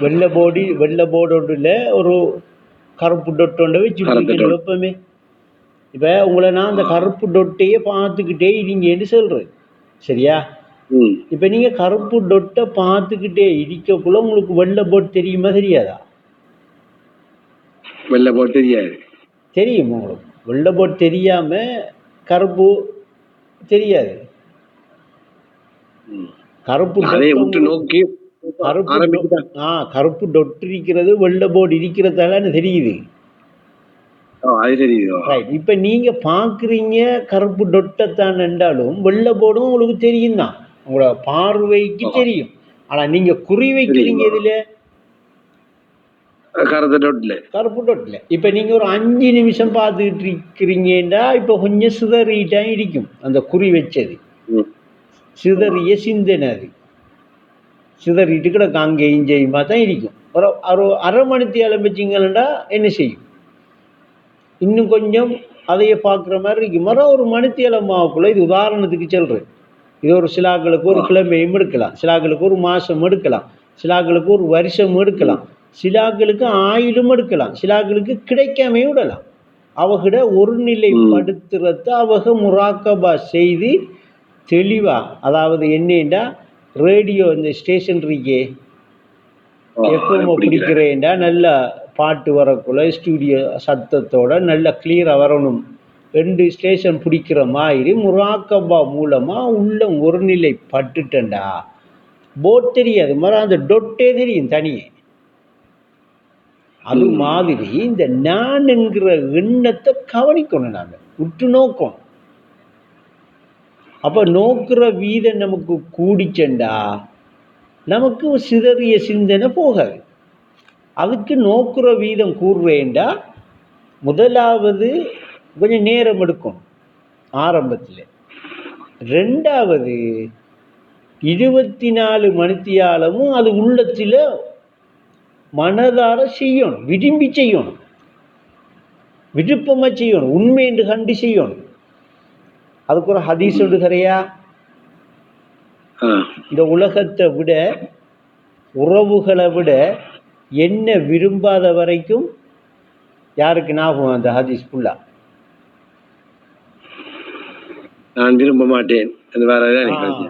வெள்ளை போர்டுல ஒரு கருப்பு டொட்டொண்டை வச்சு வைப்போமே. இப்போ உங்களை நான் அந்த கருப்பு டொட்டையே பார்த்துக்கிட்டே இருங்கன்னு சொல்கிறேன். சரியா? இப்போ நீங்கள் கருப்பு டொட்டை பார்த்துக்கிட்டே இருக்கக்குள்ள உங்களுக்கு வெள்ளை போர்டு தெரியுமா தெரியாதா? வெள்ளை போர்டு தெரியாது. தெரியும் உங்களுக்கு. வெள்ளை போர்டு தெரியாமல் கருப்பு தெரியாது. கருப்பு டொட்டு இருக்கிறது வெள்ளை போர்டு இருக்கிறதால தெரியுது. இப்ப நீங்க பாக்குறீங்க கருப்பு டொட்டைத்தான் என்றாலும் வெள்ளை போர்டும் உங்களுக்கு தெரியும் தான், உங்களோட பார்வைக்கு தெரியும். ஆனா நீங்க குறி வைக்கிறீங்க இதுல கருப்பு டொட்ல. இப்ப நீங்க ஒரு 5 நிமிஷம் பார்த்துக்கிட்டு இருக்கிறீங்கன்னா இப்ப கொஞ்சம் சிதறிட்டா இருக்கும். அந்த குறி வச்சது சிதறிய சிந்தனை, அது சிதறிட்டு கிடக்கு அங்கே இஞ்சையுமா தான் இருக்கும். ஒரு அரை மணி தேலம் வச்சிங்கன்னா என்ன செய்யும், இன்னும் கொஞ்சம் அதையே பார்க்குற மாதிரி இருக்கும். ஒரு மணித்தேலமாவுக்குள்ள, இது உதாரணத்துக்கு சொல்றேன், இது ஒரு சிலாக்களுக்கு ஒரு கிழமையும் எடுக்கலாம், சிலாக்களுக்கு ஒரு மாதம் எடுக்கலாம், சிலாக்களுக்கு ஒரு வருஷம் எடுக்கலாம், சிலாக்களுக்கு ஆயிலும் எடுக்கலாம், சிலாக்களுக்கு கிடைக்காமையும் விடலாம். அவகிட ஒரு நிலைப்படுத்துறத அவக முராக்கபா செய்து தெளிவா, அதாவது என்னண்டா ரேடியோ இந்த ஸ்டேஷன் இருக்கே எப்போ பிடிக்கிறேன்டா நல்லா பாட்டு வரக்குள்ள ஸ்டூடியோ சத்தத்தோட நல்லா கிளியராக வரணும், 2 ஸ்டேஷன் பிடிக்கிற மாதிரி முராக்கபா மூலமாக உள்ள ஒரு நிலை பட்டுட்டேன்டா போட் தெரியாது, அந்த டொட்டே தெரியும் தனியே. அது மாதிரி இந்த நான் என்கிற எண்ணத்தை கவனிக்கணும், நாங்கள் உற்று நோக்கணும். அப்போ நோக்குற வீதம் நமக்கு கூடிச்சண்டா நமக்கு சிதறிய சிந்தனை போகாது. அதுக்கு நோக்குற வீதம் கூறுறேன்டா முதலாவது கொஞ்சம் நேரம் எடுக்கும் ஆரம்பத்தில், 2வது 24 மணித்தியாலமும் அது உள்ளத்தில் மனதார செய்யணும், விரும்பி செய்யணும், விருப்பமாக செய்யணும், உண்மை என்று கண்டு செய்யணும். அதுக்கு ஒரு ஹதீஸ் சொல்லுகிறையா, இந்த உலகத்தை விட உறவுகளை விட என்ன விரும்பாத வரைக்கும் யாருக்கு ஞாபகம் அந்த ஹதீஸ் ஃபுல்லா? நான் விரும்ப மாட்டேன் அது வேறதான் எனக்கு கருத்து.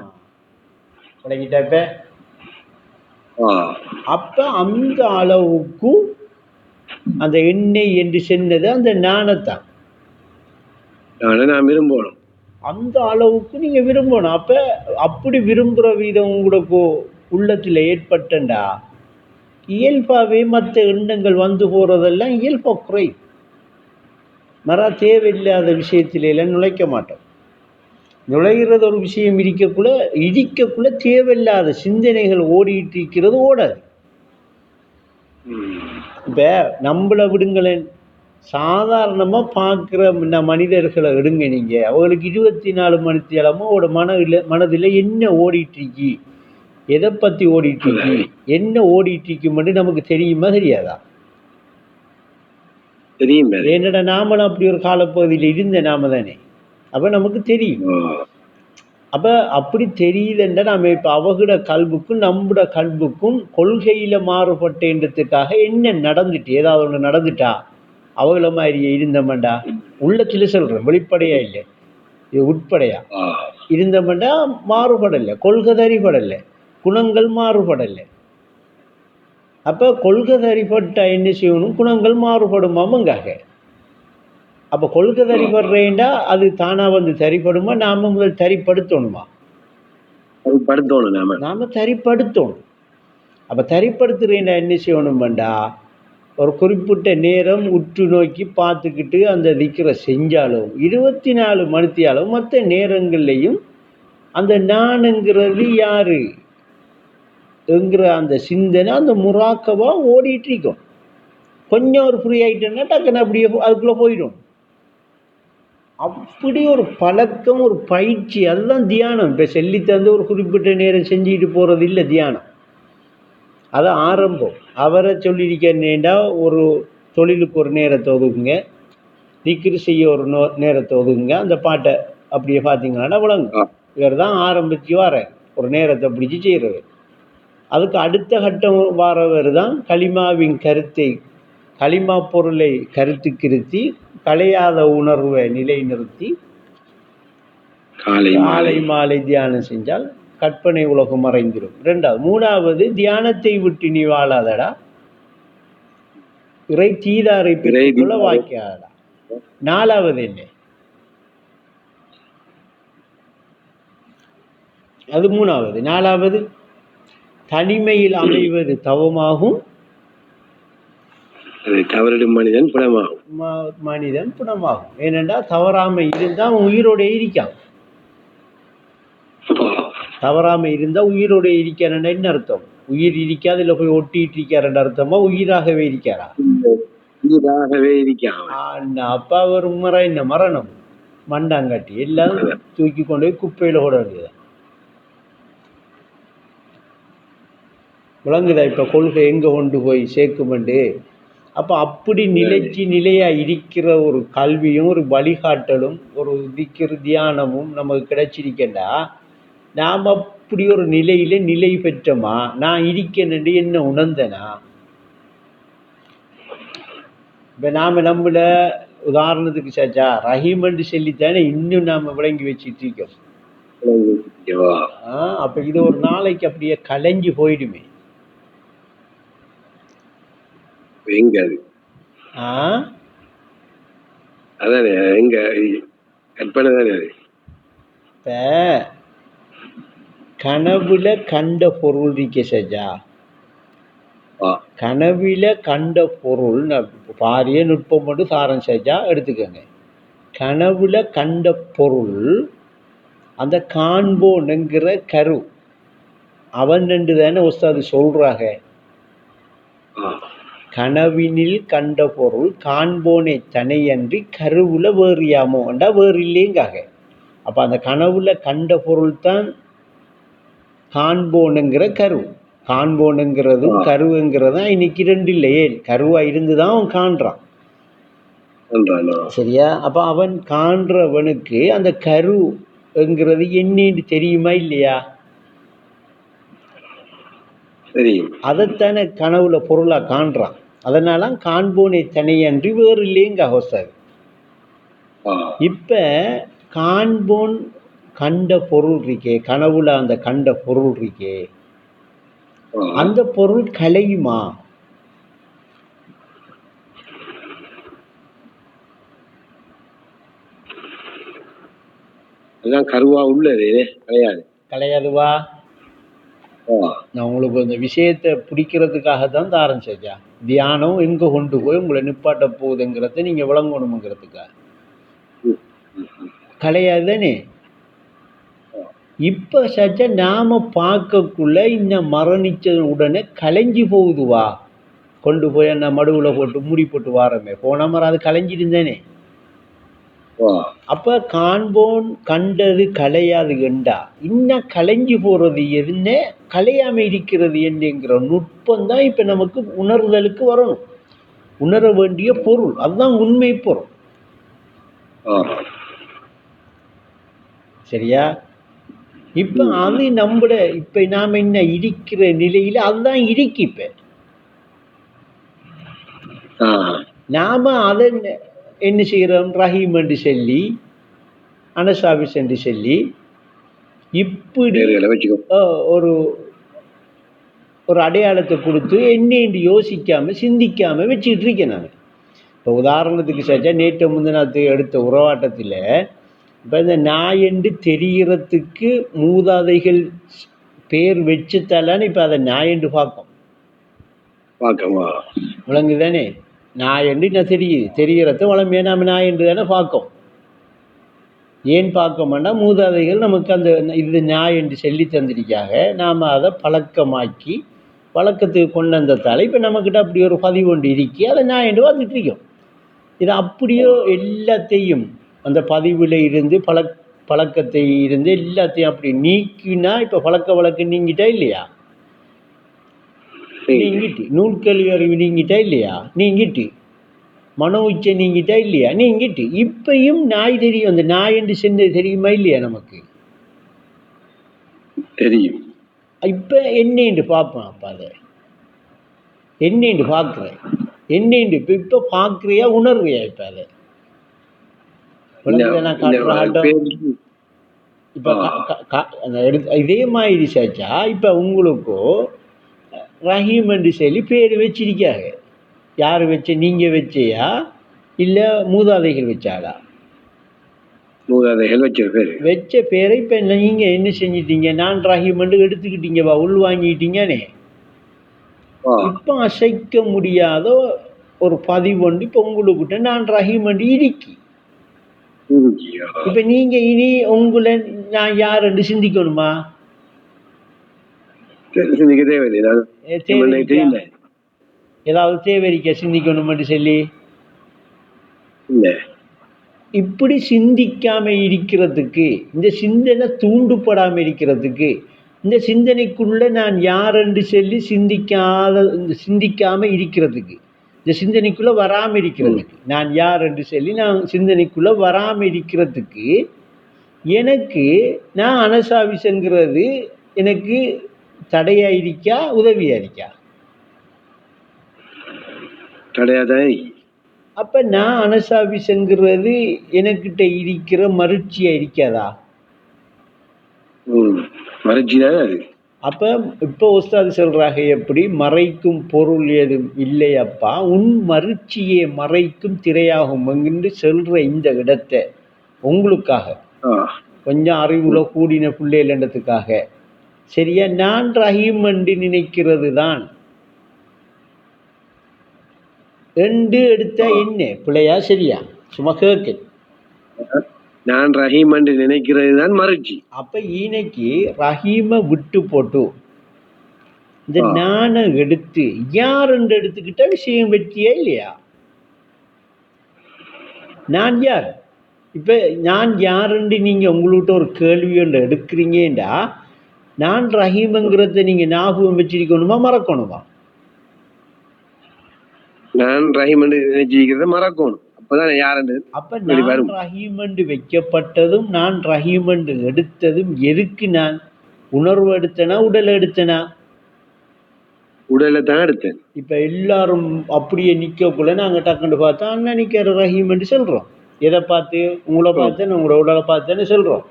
விளங்கிட்டா இப்ப? ஆ, அப்ப அந்த அளவுக்கு அந்த எண்ணெய் என்று சொன்னது அந்த ஞானத்தான். நான் விரும்பணும். அந்த அளவுக்கு நீங்க விரும்பணும். அப்ப அப்படி விரும்புற வீதம் உங்களுக்கு உள்ளத்துல ஏற்பட்டண்டா இயல்பாவே மற்ற எண்ணங்கள் வந்து போறதெல்லாம் இயல்பா குறை. தேவையில்லாத விஷயத்தில எல்லாம் நுழைக்க மாட்டோம். நுழைகிறது ஒரு விஷயம் இருக்கக்குள்ள தேவையில்லாத சிந்தனைகள் ஓடிட்டு இருக்கிறது ஓடாது. இப்ப நம்மள விடுங்களேன், சாதாரணமா பார்க்கிற மனிதர்களை எடுங்க நீங்க, அவங்களுக்கு 24 மணித்தியாலமும் அவரோட மனதில் என்ன ஓடிட்டு இருக்கு, எதை பத்தி ஓடிட்டு இருக்கு, என்ன ஓடிட்டு இருக்குன்னு நமக்கு தெரியுமா தெரியாதா? தெரியும். என்னடா நாமளும் அப்படி ஒரு காலப்பகுதியில் இருந்த நாம தானே, அப்ப நமக்கு தெரியும். அப்ப அப்படி தெரியுதுன்ற நாம இப்ப அவகிட கல்வுக்கும் நம்முட கல்வுக்கும் கொள்கையில மாறுபட்டேன்றதுக்காக என்ன நடந்துட்டு, ஏதாவது ஒண்ணு நடந்துட்டா அவங்கள மாதிரி இருந்தமண்டா உள்ளத்துல சொல்றேன், வெளிப்படையா இல்லை, இது உட்படையா இருந்தமண்டா மாறுபடலை, கொள்கை தறிபடலை, குணங்கள் மாறுபடலை. அப்ப கொள்கை தறிப்பட்டா என்ன செய்யணும், குணங்கள் மாறுபடுமாமங்காக. அப்ப கொள்கை தறிபடுறேன்டா அது தானா வந்து தறிப்படுமா, நாம முதல் தறிப்படுத்தணுமா? நாம தறிப்படுத்தணும். அப்ப தறிப்படுத்துறேன்டா என்ன செய்யணும்டா, ஒரு குறிப்பிட்ட நேரம் உற்று நோக்கி பார்த்துக்கிட்டு அந்த திக்கிற செஞ்சாலும் 24 மணித்தியாலும் மற்ற நேரங்கள்லையும் அந்த நானுங்கிறது யாரு என்கிற அந்த சிந்தனை அந்த முராக்கவா ஓடிட்டு இருக்கும். கொஞ்சம் ஒரு ஃப்ரீ ஆயிட்டேன்னா டக்குன்னு அப்படியே அதுக்குள்ள போயிடும். அப்படி ஒரு பழக்கம், ஒரு பயிற்சி, அதுதான் தியானம். இப்ப சொல்லி தந்து ஒரு குறிப்பிட்ட நேரம் செஞ்சுட்டு போறது இல்லை தியானம். அது ஆரம்பம். அவரை சொல்லியிருக்கேன்டா ஒரு தொழிலுக்கு ஒரு நேரத்தை ஒதுக்குங்க, திக்ரு செய்ய ஒரு நேரத்தை ஒதுக்குங்க, அந்த பாட்டை அப்படியே பார்த்தீங்கன்னா விளங்கும். இவர் தான் ஆரம்பிச்சு வர ஒரு நேரத்தை பிடிச்சி செய்கிறது. அதுக்கு அடுத்த கட்டம் வாரவர் தான் களிமாவின் கருத்தை, களிமா பொருளை கருத்து கிருத்தி கலையாத உணர்வை நிலை நிறுத்தி காலை மாலை தியானம் செஞ்சால் கற்பனை உலகம் மறைந்துடும். 2வது தியானத்தை விட்டு நீ வாழாதடா, இறை தீதாரை பெற்றுக்கொள்ள வாய்க்காதடா. 4வது என்ன, அது 3வது. 4வது தனிமையில் அமைவது தவமாகும், தவறிடும் மனிதன் புணமாகும். ஏனென்றா தவறாம இருந்தா உயிரோட இருக்கான். தவறாம இருந்தா உயிரோட இருக்காருன்னா என்ன அர்த்தம்? உயிர் இருக்காது இல்ல போய் ஒட்டிட்டு இருக்காருன்ற அர்த்தமா? உயிராகவே இருக்காரா? அப்ப அவர் என்ன மரணம் மண்டாங்காட்டி எல்லாம் தூக்கி கொண்டு போய் குப்பையில ஓட வேண்டியது. விளங்குதா இப்ப கொள்கை எங்க கொண்டு போய் சேர்க்குமெண்டு? அப்ப அப்படி நிலையா இருக்கிற ஒரு கல்வியும் ஒரு வழிகாட்டலும் ஒரு தியானமும் நமக்கு கிடைச்சிருக்கேன்டா, நாம் அப்படி ஒரு நிலையில நிலை பெற்றோமா, நான் இருக்கேன் என்ன உணர்ந்தனா? இப்ப நாம நம்மள உதாரணத்துக்கு சாச்சா ரஹீம் என்று சொல்லித்தானே இன்னும் நாம விளங்கி வச்சுட்டு இருக்கோம். அப்ப இது ஒரு நாளைக்கு அப்படியே கலைஞ்சு போயிடுமே. கனவுல கண்ட பொருள் இருக்க சஜா, கனவுல கண்ட பொருள் பாரிய நுட்பம் மட்டும் சாரம் சஜா எடுத்துக்கோங்க. கனவுல கண்ட பொருள் அந்த காண்போனுங்கிற கரு அவன் ரெண்டு தானே உஸ்தாது சொல்றாங்க. கனவினில் கண்ட பொருள் காண்போனை தனையன்றி கருவுல வேறியாமோண்டா வேறு இல்லைங்காக. அப்ப அந்த கனவுல கண்ட பொருள் தான் காண்போனுங்கிற கரு. காண்போனுங்கிறதும் கருவுங்கிறதும் இன்னைக்கு 2 இல்லையே, கருவா இருந்துதான் அவன் காண்றான். சரியா? அப்ப அவன் காண்றவனுக்கு அந்த கருங்கிறது என்னன்னு தெரியுமா இல்லையா? அதைத்தானே கனவுல பொருளா காண்றான். அதனால காண்போனே தனியன்றி வேறு இல்லைங்க ஹோஸ்டர். இப்ப காண்போன் கண்ட பொருள் இருக்கே, கனவுல அந்த கண்ட பொருள் இருக்கே, அந்த பொருள் கலையுமா? கருவா உள்ளது கிடையாது. கலையாதுவா? நான் உங்களுக்கு இந்த விஷயத்தை பிடிக்கிறதுக்காக தான் தாரம் செஞ்சா. தியானம் எங்க கொண்டு போய் உங்களை நிப்பாட்ட போகுதுங்கிறத நீங்க விளங்கணுங்கிறதுக்காக. கலையாது தானே? இப்ப சச்சா நாம பார்க்கக்குள்ள இன்னும் மரணிச்ச உடனே கலைஞ்சி போகுதுவா? கொண்டு போய் என்ன மடுவுல போட்டு மூடி போட்டு வாரமே, போன மரம் அது கலைஞ்சிருந்தானே. அப்ப காண்போன் கண்டது கலையாது கண்டா, இன்னும் கலைஞ்சி போறது என்ன, கலையாம இருக்கிறது என்னங்கிற நுட்பம் தான் இப்ப நமக்கு உணர்தலுக்கு வரணும். உணர வேண்டிய பொருள் அதுதான் உண்மை பொருள். சரியா? இப்ப அது நம்மட இப்ப நாம என்ன இருக்கிற நிலையில அதுதான் இருக்கு. இப்ப நாம அதை என்ன செய்கிறோம், ரஹீம் என்று சொல்லி அனசாபிஸ் என்று சொல்லி இப்படி ஒரு ஒரு அடையாளத்தை கொடுத்து என்னென்று யோசிக்காம சிந்திக்காம வச்சுக்கிட்டு இருக்கேன் நான். இப்போ உதாரணத்துக்கு சச்சா நேற்று முந்தினத்து எடுத்த உறவாட்டத்தில் இப்போ இந்த நாய் என்று தெரிகிறதுக்கு மூதாதைகள் பேர் வச்சுத்தாலான்னு இப்போ அதை நாய் என்று பார்க்கும். விலங்கு தானே நாய் என்று நான் தெரிகிறத வளமையாக நாம் நாய் என்று தானே பார்க்கும். ஏன் பார்க்க மாட்டோம், மூதாதைகள் நமக்கு அந்த இது நாய் என்று சொல்லி தந்திருக்காக நாம் அதை பழக்கமாக்கி பழக்கத்துக்கு கொண்டு வந்ததால் இப்போ நம்மக்கிட்ட அப்படி ஒரு பதிவு ஒன்று இருக்கி அதை நாய் என்று பார்த்துட்டு இருக்கோம். இது அப்படியோ எல்லாத்தையும் அந்த பதிவில் இருந்து பழக்கத்தை இருந்து எல்லாத்தையும் அப்படி நீக்கினா இப்போ பழக்க வழக்கம் நீங்கிட்டா இல்லையா? நீங்கிட்டு நூல்கல்வி அறிவு நீங்கிட்டா இல்லையா? நீங்கிட்டு மனோ உச்சை நீங்கிட்டா இல்லையா? நீங்கிட்டு இப்பையும் நாய் தெரியும். அந்த நாய் என்று சென்று தெரியுமா இல்லையா? நமக்கு தெரியும். இப்ப என்னென்று பார்ப்பேன். அப்ப அதை என்னென்று பார்க்குறேன், என்னென்று இப்ப பார்க்குறியா உணர்றியா? இப்ப அதை இப்ப இதே மாதிரி சாச்சா இப்ப உங்களுக்கோ ரஹீம் என்று சொல்லி பேர் வச்சிருக்காங்க. யார் வச்ச? நீங்க வச்சியா இல்லை மூதாதைகள் வச்சாளா? மூதாதைகள் வச்ச பேரை இப்போ நீங்க என்ன செஞ்சிட்டீங்க, நான் ரஹீம் என்று எடுத்துக்கிட்டீங்கப்பா, உள் வாங்கிட்டீங்கனே. இப்போ அசைக்க முடியாத ஒரு பதிவு ஒன்று இப்போ உங்களுக்கிட்ட நான் ரஹீம் என்று இருக்கு. இப்போ நீங்க இனி உங்களை நான் யார் என்று சிந்திக்கணுமா? ஏதாவது தேவைக்க சிந்திக்கணும்னு சொல்லி இப்படி சிந்திக்காம இருக்கிறதுக்கு, இந்த சிந்தனை தூண்டுபடாம இருக்கிறதுக்கு, இந்த சிந்தனைக்குள்ள நான் யார் என்று சொல்லி சிந்திக்காம இருக்கிறதுக்கு, இந்த சிந்தனைக்குள்ள வராம இருக்கிறதுக்கு, நான் யார் என்று சொல்லி நான் சிந்தனைக்குள்ள வராம இருக்கிறதுக்கு எனக்கு நான் அனசாவிசங்கிறது எனக்கு தடையா இருக்கா உதவியா இருக்கா? தடையாதான். அப்ப நான் அனசாபிசங்கிறது எனக்கிட்ட இருக்கிற மருட்சியா இருக்காதா? மருட்சிதான் அது. அப்ப இப்ப உஸ்தாது சொல்றாங்க, எப்படி மறைக்கும் பொருள் ஏதும் இல்லையப்பா, உன் மருட்சியை மறைக்கும் திரையாகும் என்று சொல்ற இந்த இடத்தை உங்களுக்காக கொஞ்சம் அறிவுல கூடின பிள்ளைகளன்றதுக்காக சரியா நான் ரஹீம் என்று நினைக்கிறது தான் ரெண்டு எடுத்தா என்ன பிள்ளையா சரியா? சும்மா கேட்க நான் ரஹீம் என்று நினைக்கிறது தான் மறுச்சி. அப்ப இன்னைக்கு ரஹீமை விட்டு போட்டு இந்த நானை எடுத்து யார் என்று எடுத்துக்கிட்ட விஷயம் வெற்றியா இல்லையா? நான் யார்? இப்ப நான் யாருன்னு நீங்க உங்கள்கிட்ட ஒரு கேள்வி ஒன்று எடுக்கிறீங்கடா, நான் ரஹீம்ங்கிறத நீங்க ஞாபகம் வச்சிருக்கணுமா மறக்கணுமா? நான் ரஹீம் நினைச்சிருக்கிறத மறக்கணும். அப்பதான் யாரு? அப்ப நான் ரஹீம் என்று வைக்கப்பட்டதும் நான் ரஹீம் என்று எடுத்ததும் எதுக்கு? நான் உணர்வு எடுத்தனா உடல் எடுத்தனா? உடலை தான் எடுத்தேன். இப்ப எல்லாரும் அப்படியே நிக்கக்குள்ள நாங்க டக்குன்னு பார்த்தா அண்ணா நிக்கிற ரஹீம்னு சொல்றோம். எதை பார்த்து? உங்களை பார்த்தேன்னு, உங்களோட உடலை பார்த்தேன்னு சொல்றோம்.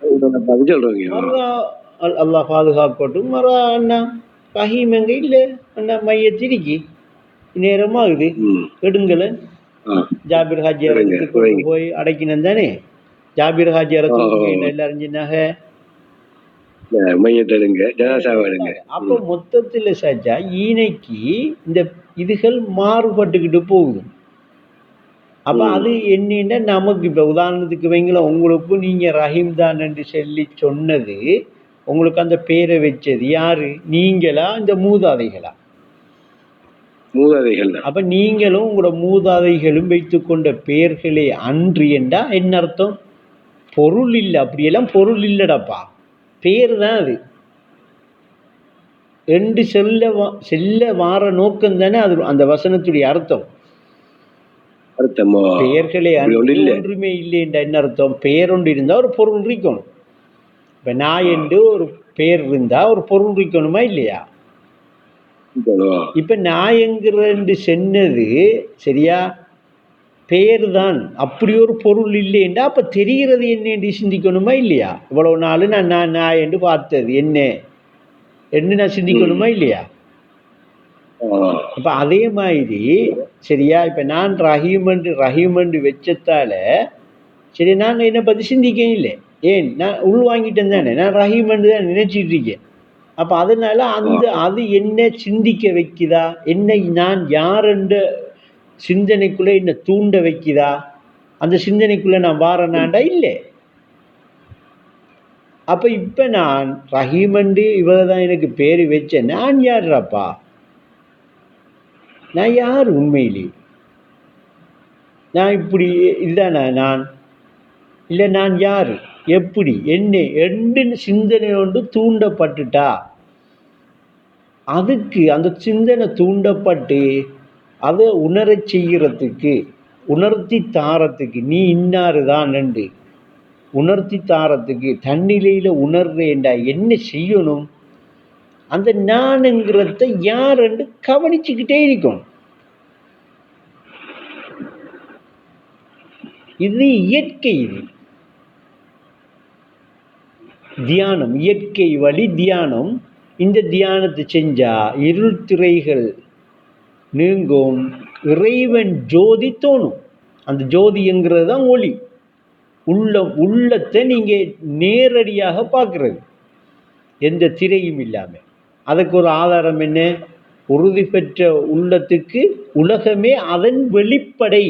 உடலை பார்த்து சொல்றீங்க. மறா அல்லாஹ் பாதுகாக்கட்டும். மறா அண்ணா ரஹீம் எங்க இல்ல அண்ணா மையத்திரிக்கி நேரமாகுது எடுங்கள ஜாபிர் ஹாஜியாரை கொண்டு போய் அடைக்கணும் தானே. ஜாபிர் ஹாஜியாரை தூக்குங்க எல்லாரும் சொன்னாங்க. அப்ப மொத்தத்துல சாச்சா ஈனைக்கு இந்த இதுகள் மாறுபட்டுக்கிட்டு போகுது. அப்ப அது என்னன்னா நமக்கு இப்ப உதாரணத்துக்கு வைங்கள, உங்களுக்கு நீங்க ரஹீம் தான் என்று சொல்லி சொன்னது, உங்களுக்கு அந்த பேரை வச்சது யாரு? நீங்களா இந்த மூதாதைகளா? மூதாதைகள். அப்ப நீங்களும் உங்களோட மூதாதைகளும் வைத்துக் கொண்ட பெயர்களே அன்று என்றா என்ன அர்த்தம்? பொருள் இல்லை. அப்படியெல்லாம் பொருள் இல்லடப்பா, பேர் தான் அது என்று செல்ல வார நோக்கம் தானே அது அந்த வசனத்துடைய அர்த்தம். பெயர்களே ஒன்றுமே இல்லை என்ற என்ன அர்த்தம்? பெயர் ஒன்று இருந்தா ஒரு பொருள் இருக்கணும். இப்ப நான் என்று ஒரு பெயர் இருந்தா ஒரு பொருள் இருக்கணுமா இல்லையா? இப்ப நாயங்கிறது சொன்னது சரியா, பெயர் தான். அப்படி ஒரு பொருள் இல்லைன்றா அப்ப தெரிகிறது என்ன சிந்திக்கணுமா இல்லையா? இவ்வளவு நாள் நான் என்று பார்த்தது என்ன நான் சிந்திக்கணுமா இல்லையா? அப்ப அதே மாதிரி சரியா, இப்ப நான் ரஹீமண்டு வச்சத்தால சரி நான் என்னை பத்தி சிந்திக்க இல்லை. ஏன்? நான் உள்வாங்கிட்டேன் தானே, நான் ரஹீமண்டு தான் நினைச்சிட்டு இருக்கேன். அப்ப அதனால அது என்ன சிந்திக்க வைக்குதா, என்னை நான் யார் என்ற சிந்தனைக்குள்ள என்ன தூண்ட வைக்குதா? அந்த சிந்தனைக்குள்ள நான் வாரனாண்டா இல்லை. அப்ப இப்ப நான் ரஹீமண்டு இவதான் எனக்கு பேரு வச்சேன். நான் யாருப்பா? நான் யார் உண்மையிலே? நான் இப்படி இல்லைனா நான் இல்லை, நான் யாரு, எப்படி, என்ன சிந்தனை ஒன்று தூண்டப்பட்டுட்டா, அதுக்கு அந்த சிந்தனை தூண்டப்பட்டு அதை உணரச் செய்கிறதுக்கு, உணர்த்தி தாரத்துக்கு, நீ இன்னாருதான் என்று உணர்த்தி தாரத்துக்கு தன்னிலையில உணர்றேன்டா என்ன செய்யணும்? அந்த நானுங்கிறத யார் என்று கவனிச்சுக்கிட்டே இருக்கும். இது இயற்கை. இது தியானம், இயற்கை வழி தியானம். இந்த தியானத்தை செஞ்சா இருள் திரைகள் நீங்கும், இறைவன் ஜோதி தோணும். அந்த ஜோதிங்கிறது தான் ஒளி. உள்ளத்தை நீங்க நேரடியாக பார்க்கறது, எந்த திரையும் இல்லாம. அதுக்கு ஒரு ஆதாரம் என்ன? உறுதி பெற்ற உள்ளத்துக்கு உலகமே அதன் வெளிப்படை.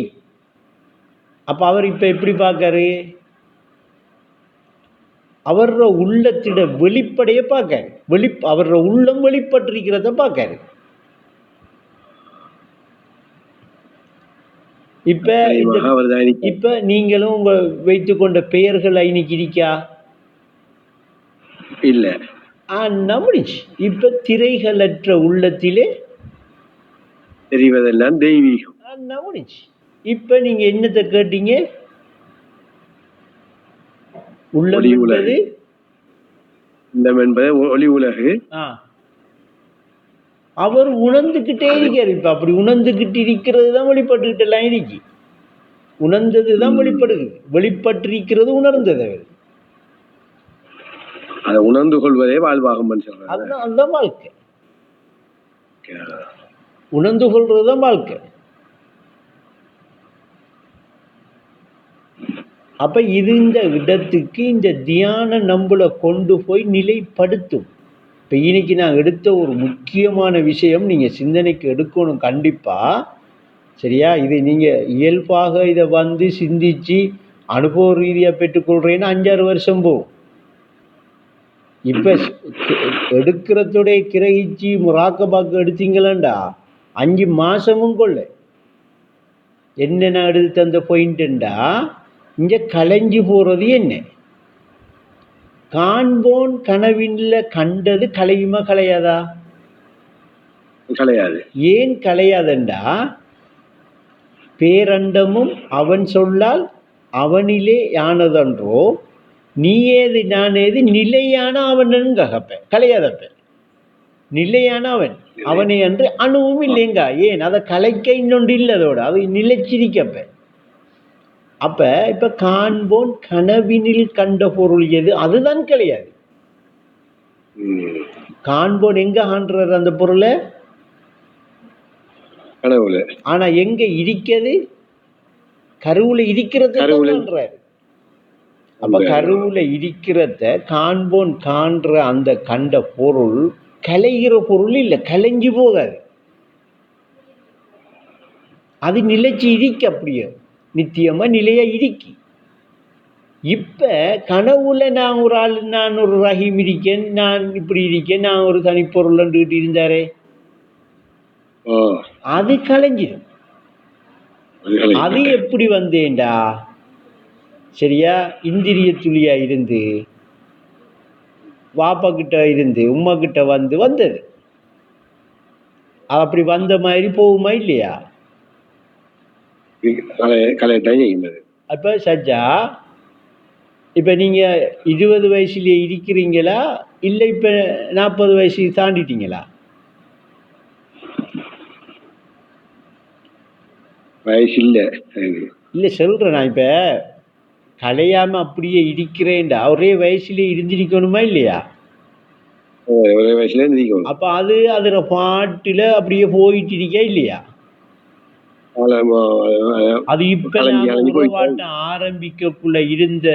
அப்ப அவர் இப்ப எப்படி பார்க்காரு? அவர உள்ளத்திட வெளிப்படைய பார்க்காரு. அவர உள்ளம் வெளிப்பட்டிருக்கிறத பார்க்காரு. இப்ப நீங்களும் உங்க வைத்துக் கொண்ட பெயர்கள் இன்னைக்கு இருக்கா? இல்ல. முடிச்சு. இப்ப திரைகளற்ற உள்ளத்திலே தெரிவதெல்லாம் தெய்வீகம். முடிச்சு. இப்ப நீங்க என்னத்தை கேட்டீங்க? உள்ளம் என்பது ஒளி உலகு. அவர் உணர்ந்துகிட்டே இருக்காரு. இப்ப அப்படி உணர்ந்துகிட்டு இருக்கிறது தான் வெளிப்பட்டுக்கிட்டு எல்லாம் இருக்கு. உணர்ந்தது தான் வெளிப்படுது. வெளிப்பட்டிருக்கிறது உணர்ந்தது. அவர் அதை உணர்ந்து கொள்வதே வாழ்வாகும். அதுதான் வாழ்க்கை. உணர்ந்து கொள்றதுதான் வாழ்க்கை. அப்ப இது இந்த இடத்துக்கு இந்த தியானம் நம்மளை கொண்டு போய் நிலைப்படுத்தும். இப்ப இன்னைக்கு நான் எடுத்த ஒரு முக்கியமான விஷயம் நீங்க சிந்தனைக்கு எடுக்கணும் கண்டிப்பா. சரியா? இது நீங்க இயல்பாக இதை சிந்திச்சு அனுபவ ரீதியா பெற்றுக்கொள்றேன்னா 5-6 வருஷம் போகும். இப்ப எடுக்கிறதுடைய கிரகிச்சு முராக்கபாக்கு எடுத்தீங்களா 5 மாசமும் கொள்ள. என்ன நான் எடுத்து அந்த பாயிண்ட்டா இங்க கலைஞ்சு போறது என்ன? காண்போன் கனவின்ல கண்டது கலையுமா கலையாதா? கலையாது. ஏன் கலையாதண்டா, பேரண்டமும் அவன் சொல்லால் அவனிலே யானதன்றோ, நீ ஏது நான் ஏது நிலையான அவன் ககப்ப கலையாதப்ப. நிலையான அவனை என்று அணுவும் இல்லைங்க. ஏன் அதை கலைக்க இன்னொன்று இல்லை, அதோட அது நிலைச்சிருக்கப்ப. அப்ப இப்ப காண்போன் கனவினில் கண்ட பொருள் எது, அதுதான் கிடையாது. காண்போன் எங்க காண்றாரு அந்த பொருளை? கனவுல. ஆனா எங்க இருக்கிறது? கருவுல இருக்கிறத காண்றாரு. அப்ப கருவுல இருக்கிறத காண்போன் காண்ற அந்த கண்ட பொருள் கலைகிற பொருள் இல்லை, கலைஞ்சு போகாது. அது நிலைச்சு இடிக்க, அப்படியே நித்தியமா நிலையா இடிக்கி. இப்ப கனவுல நான் ஒரு ஆள், நான் ஒரு ரஹீம் இருக்கேன், நான் இப்படி இருக்கேன், நான் ஒரு தனிப்பொருள் இருந்தாரே, அது கலைஞ்சிடும். அது எப்படி வந்தேன்டா? சரியா, இந்திரிய துளியா இருந்து வாப்பா கிட்ட இருந்து உம்மா கிட்ட வந்தது. அப்படி வந்த மாதிரி போகுமா இல்லையா? அப்ப சஜ்ஜா, இப்ப நீங்க 20 வயசுலயே இருக்கிறீங்களா இல்ல இப்ப 40 வயசு தாண்டிட்டீங்களா? வயசு இல்ல சொல்றேன் நான். இப்ப கலையாம அப்படியே இருக்கிறேன்டா, ஒரே வயசுலயே இருந்திருக்கணுமா இல்லையா? ஒரே வயசுல இருந்திருக்கணும். அப்ப அது அதுல பாட்டுல அப்படியே போயிட்டு இருக்கா இல்லையா? அது இப்ப உருவாட்டம் ஆரம்பிக்கக்குள்ள இருந்த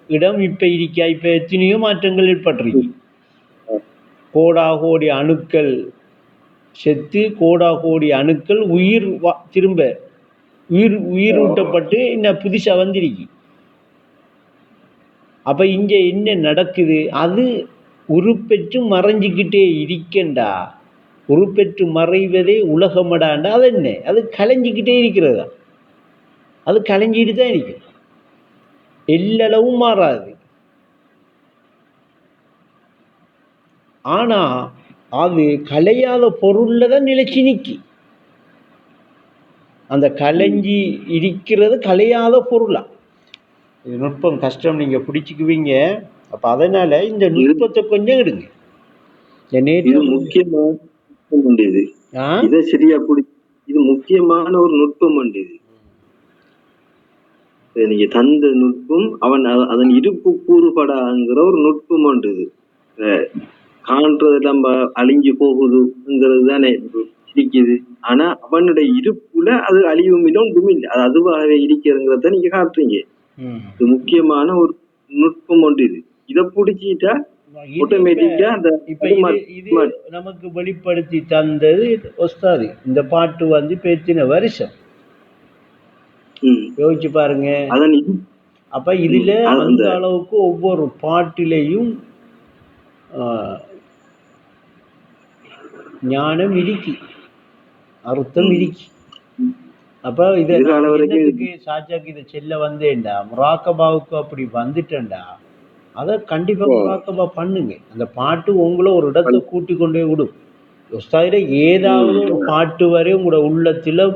இடம் இப்ப இருக்கா? இப்ப எத்தனையோ மாற்றங்கள் ஏற்பட்டிருக்கு. கோடாகோடி அணுக்கள் செத்து, கோடாகோடி அணுக்கள் திரும்ப உயிரூட்டப்பட்டு இன்னும் புதுசா வந்திருக்கு. அப்ப இங்க என்ன நடக்குது? அது உருப்பெற்று மறைஞ்சுக்கிட்டே இருக்கண்டா. உருப்பெற்று மறைவதே உலகமடாண்டா. அது என்ன? அது கலைஞ்சிக்கிட்டே இருக்கிறதா. அது கலைஞ்சிட்டு தான் இருக்கு, எல்லளவும் மாறாது. ஆனா அது கலையாத பொருள்ல தான் நிலைச்சி நிக்கி. அந்த கலைஞ்சி இருக்கிறது கலையாத பொருளா. இது நுட்பம் கஷ்டம், நீங்க பிடிச்சிக்குவீங்க. அப்ப அதனால இந்த நுட்பத்தை கொஞ்சம் எடுங்க. இது முக்கியமான ஒரு நுட்பம் உண்டு. நீங்க தந்த நுட்பம் அவன் அதன் இருப்பு கூறுபடாங்கிற ஒரு நுட்பம் உண்டு. காண்றது நம்ம அழிஞ்சு போகுதுங்கிறது தானே இருக்குது. ஆனா அவனுடைய இருப்புல அது அழிவும் இல்லை, ஒன்றும் இல்லை, அது அதுவாகவே இருக்கிறங்கிறத நீங்க காட்டுறீங்க. இது முக்கியமான ஒரு நுட்பம் ஒன்று. இதை பிடிச்சிட்டா ஆட்டோமேட்டிக்கா அந்த நமக்கு வெளிப்படுத்தி தந்தது ஒஸ்தாது. இந்த பாட்டு பேத்தின வருஷம் யோசிச்சு பாருங்க. அப்ப இதுல அந்த அளவுக்கு ஒவ்வொரு பாட்டிலையும் ஞானம் இருக்கு, அர்த்தம் இருக்கு. அப்ப இதுக்கு சாச்சாக்கு இதை செல்ல வந்தேன்டா, முராக்கபாவுக்கு அப்படி வந்துட்டேன்டா, அதை கண்டிப்பா முராக்கபா பண்ணுங்க. அந்த பாட்டு உங்களை ஒரு இடத்தை கூட்டி கொண்டே விடும். உஸ்தாதிட ஏதாவது ஒரு பாட்டு வரை உங்களோட உள்ளத்துல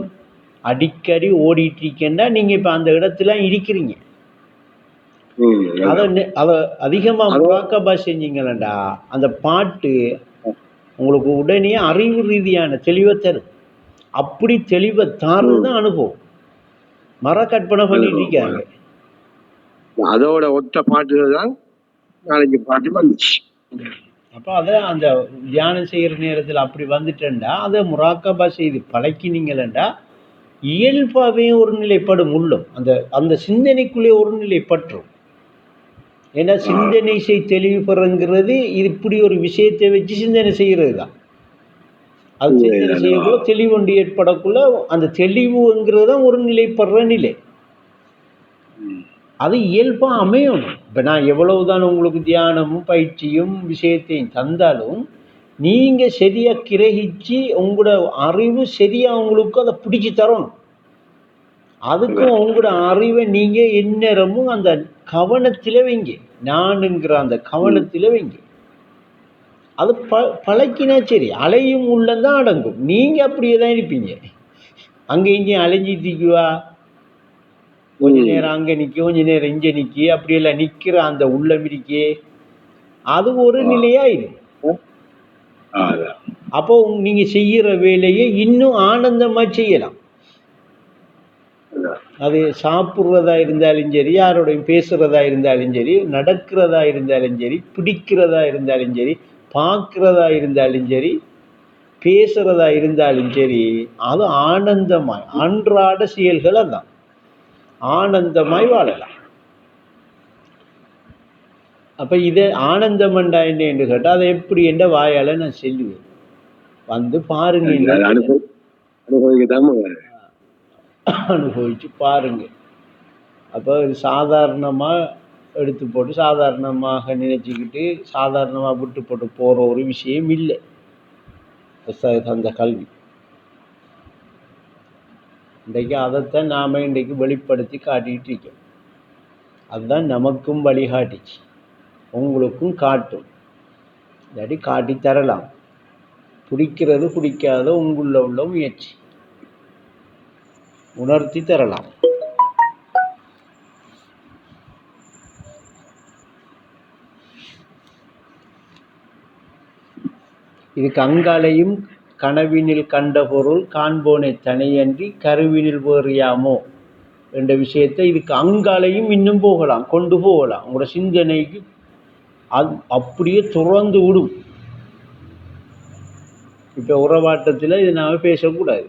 அடிக்கடி ஓடிட்டு இருக்கேன்டா, நீங்க இப்ப அந்த இடத்துல இருக்கிறீங்க. அத அதிகமா முராக்கபா செஞ்சீங்களா, அந்த பாட்டு உங்களுக்கு உடனே அறிவு ரீதியான தெளிவை தரும். அப்படி தெளிவை தாருதான் அனுபவம். மர கற்பனை பண்ணிட்டு இருக்காங்க. அதோட ஒற்ற பாட்டுகள் தான் நாளைக்கு பாட்டு வந்துச்சு. அப்ப அத அந்த தியானம் செய்யற நேரத்தில் அப்படி வந்துட்டேன்டா, அதை முராக்கபா செய்து பழக்கினீங்களா, இயல்பாவே ஒரு நிலைப்படும் உள்ளம். அந்த அந்த சிந்தனைக்குள்ளே ஒரு நிலைப்பற்றும். ஏன்னா சிந்தனை தெளிவு பெறங்கிறது இப்படி ஒரு விஷயத்தை வச்சு சிந்தனை செய்யறது தான். அது சிந்தனை செய்யக்குள்ள தெளிவொன்று ஏற்படக்குள்ள அந்த தெளிவுங்கிறது தான் ஒரு நிலைப்படுற நிலை. அது இயல்பா அமையணும். இப்ப நான் எவ்வளவுதான் உங்களுக்கு தியானமும் பயிற்சியும் விஷயத்தையும் தந்தாலும் நீங்க சரியா கிரகிச்சு உங்களோட அறிவு சரியா உங்களுக்கு அதை பிடிச்சி தரணும். அதுக்கும் உங்களோட அறிவை நீங்க எந்நேரமும் அந்த கவனத்தில வைங்க, நானுங்கிற அந்த கவனத்தில வைங்க. அது பழக்கினா சரி, அலையும் உள்ளந்தான் அடங்கும். நீங்க அப்படியே தான் இருப்பீங்க. அங்க இங்கேயும் அலைஞ்சிட்டு இருக்குவா, கொஞ்ச நேரம் அங்க நிக்க, கொஞ்ச நேரம் இங்க நிக்க, அப்படியெல்லாம் நிக்கிற அந்த உள்ளம் இருக்கே, அது ஒரு நிலையாயிடும். அதான். அப்போ நீங்க செய்யற வேலையை இன்னும் ஆனந்தமா செய்யலாம். அதான். அது சாப்பிட்றதா இருந்தாலும் சரி, யாரோடையும் பேசுறதா இருந்தாலும் சரி, நடக்கிறதா இருந்தாலும் சரி, பிடிக்கிறதா இருந்தாலும் சரி, பார்க்கிறதா இருந்தாலும் சரி, பேசுறதா இருந்தாலும் சரி, அது ஆனந்தமாய் அன்றாட செயல்கள் அதான் ஆனந்தமாய் வாழலாம். அப்ப இதை ஆனந்தமண்டா என்ன என்று கேட்டால் அதை எப்படி என்ற வாயால நான் சொல்லுவேன். வந்து பாருங்க, அது அனுபவிக்கத்தான் அனுபவிச்சு பாருங்க. அப்போ இது சாதாரணமாக எடுத்து போட்டு சாதாரணமாக நினைச்சுக்கிட்டு சாதாரணமாக விட்டு போட்டு போகிற ஒரு விஷயம் இல்லை அந்த கல்வி. இன்றைக்கு அதைத்தான் நாம் இன்றைக்கு வெளிப்படுத்தி காட்டிகிட்டு இருக்கோம். அதுதான் நமக்கும் வழிகாட்டிச்சு, உங்களுக்கும் காட்டும். இல்லாட்டி காட்டி தரலாம். பிடிக்கிறது பிடிக்காத உங்களுள்ள உள்ள முயற்சி உணர்த்தி தரலாம். இதுக்கு அங்காலையும் கனவினில் கண்ட பொருள் காண்போனை தனியன்றி கருவினில் வேறியாமோ என்ற விஷயத்தை இதுக்கு அங்காலையும் இன்னும் போகலாம், கொண்டு போகலாம். உங்களோட சிந்தனைக்கு அது அப்படியே துறந்து விடும். இப்போ உறவாட்டத்தில் இது நாம் பேசக்கூடாது.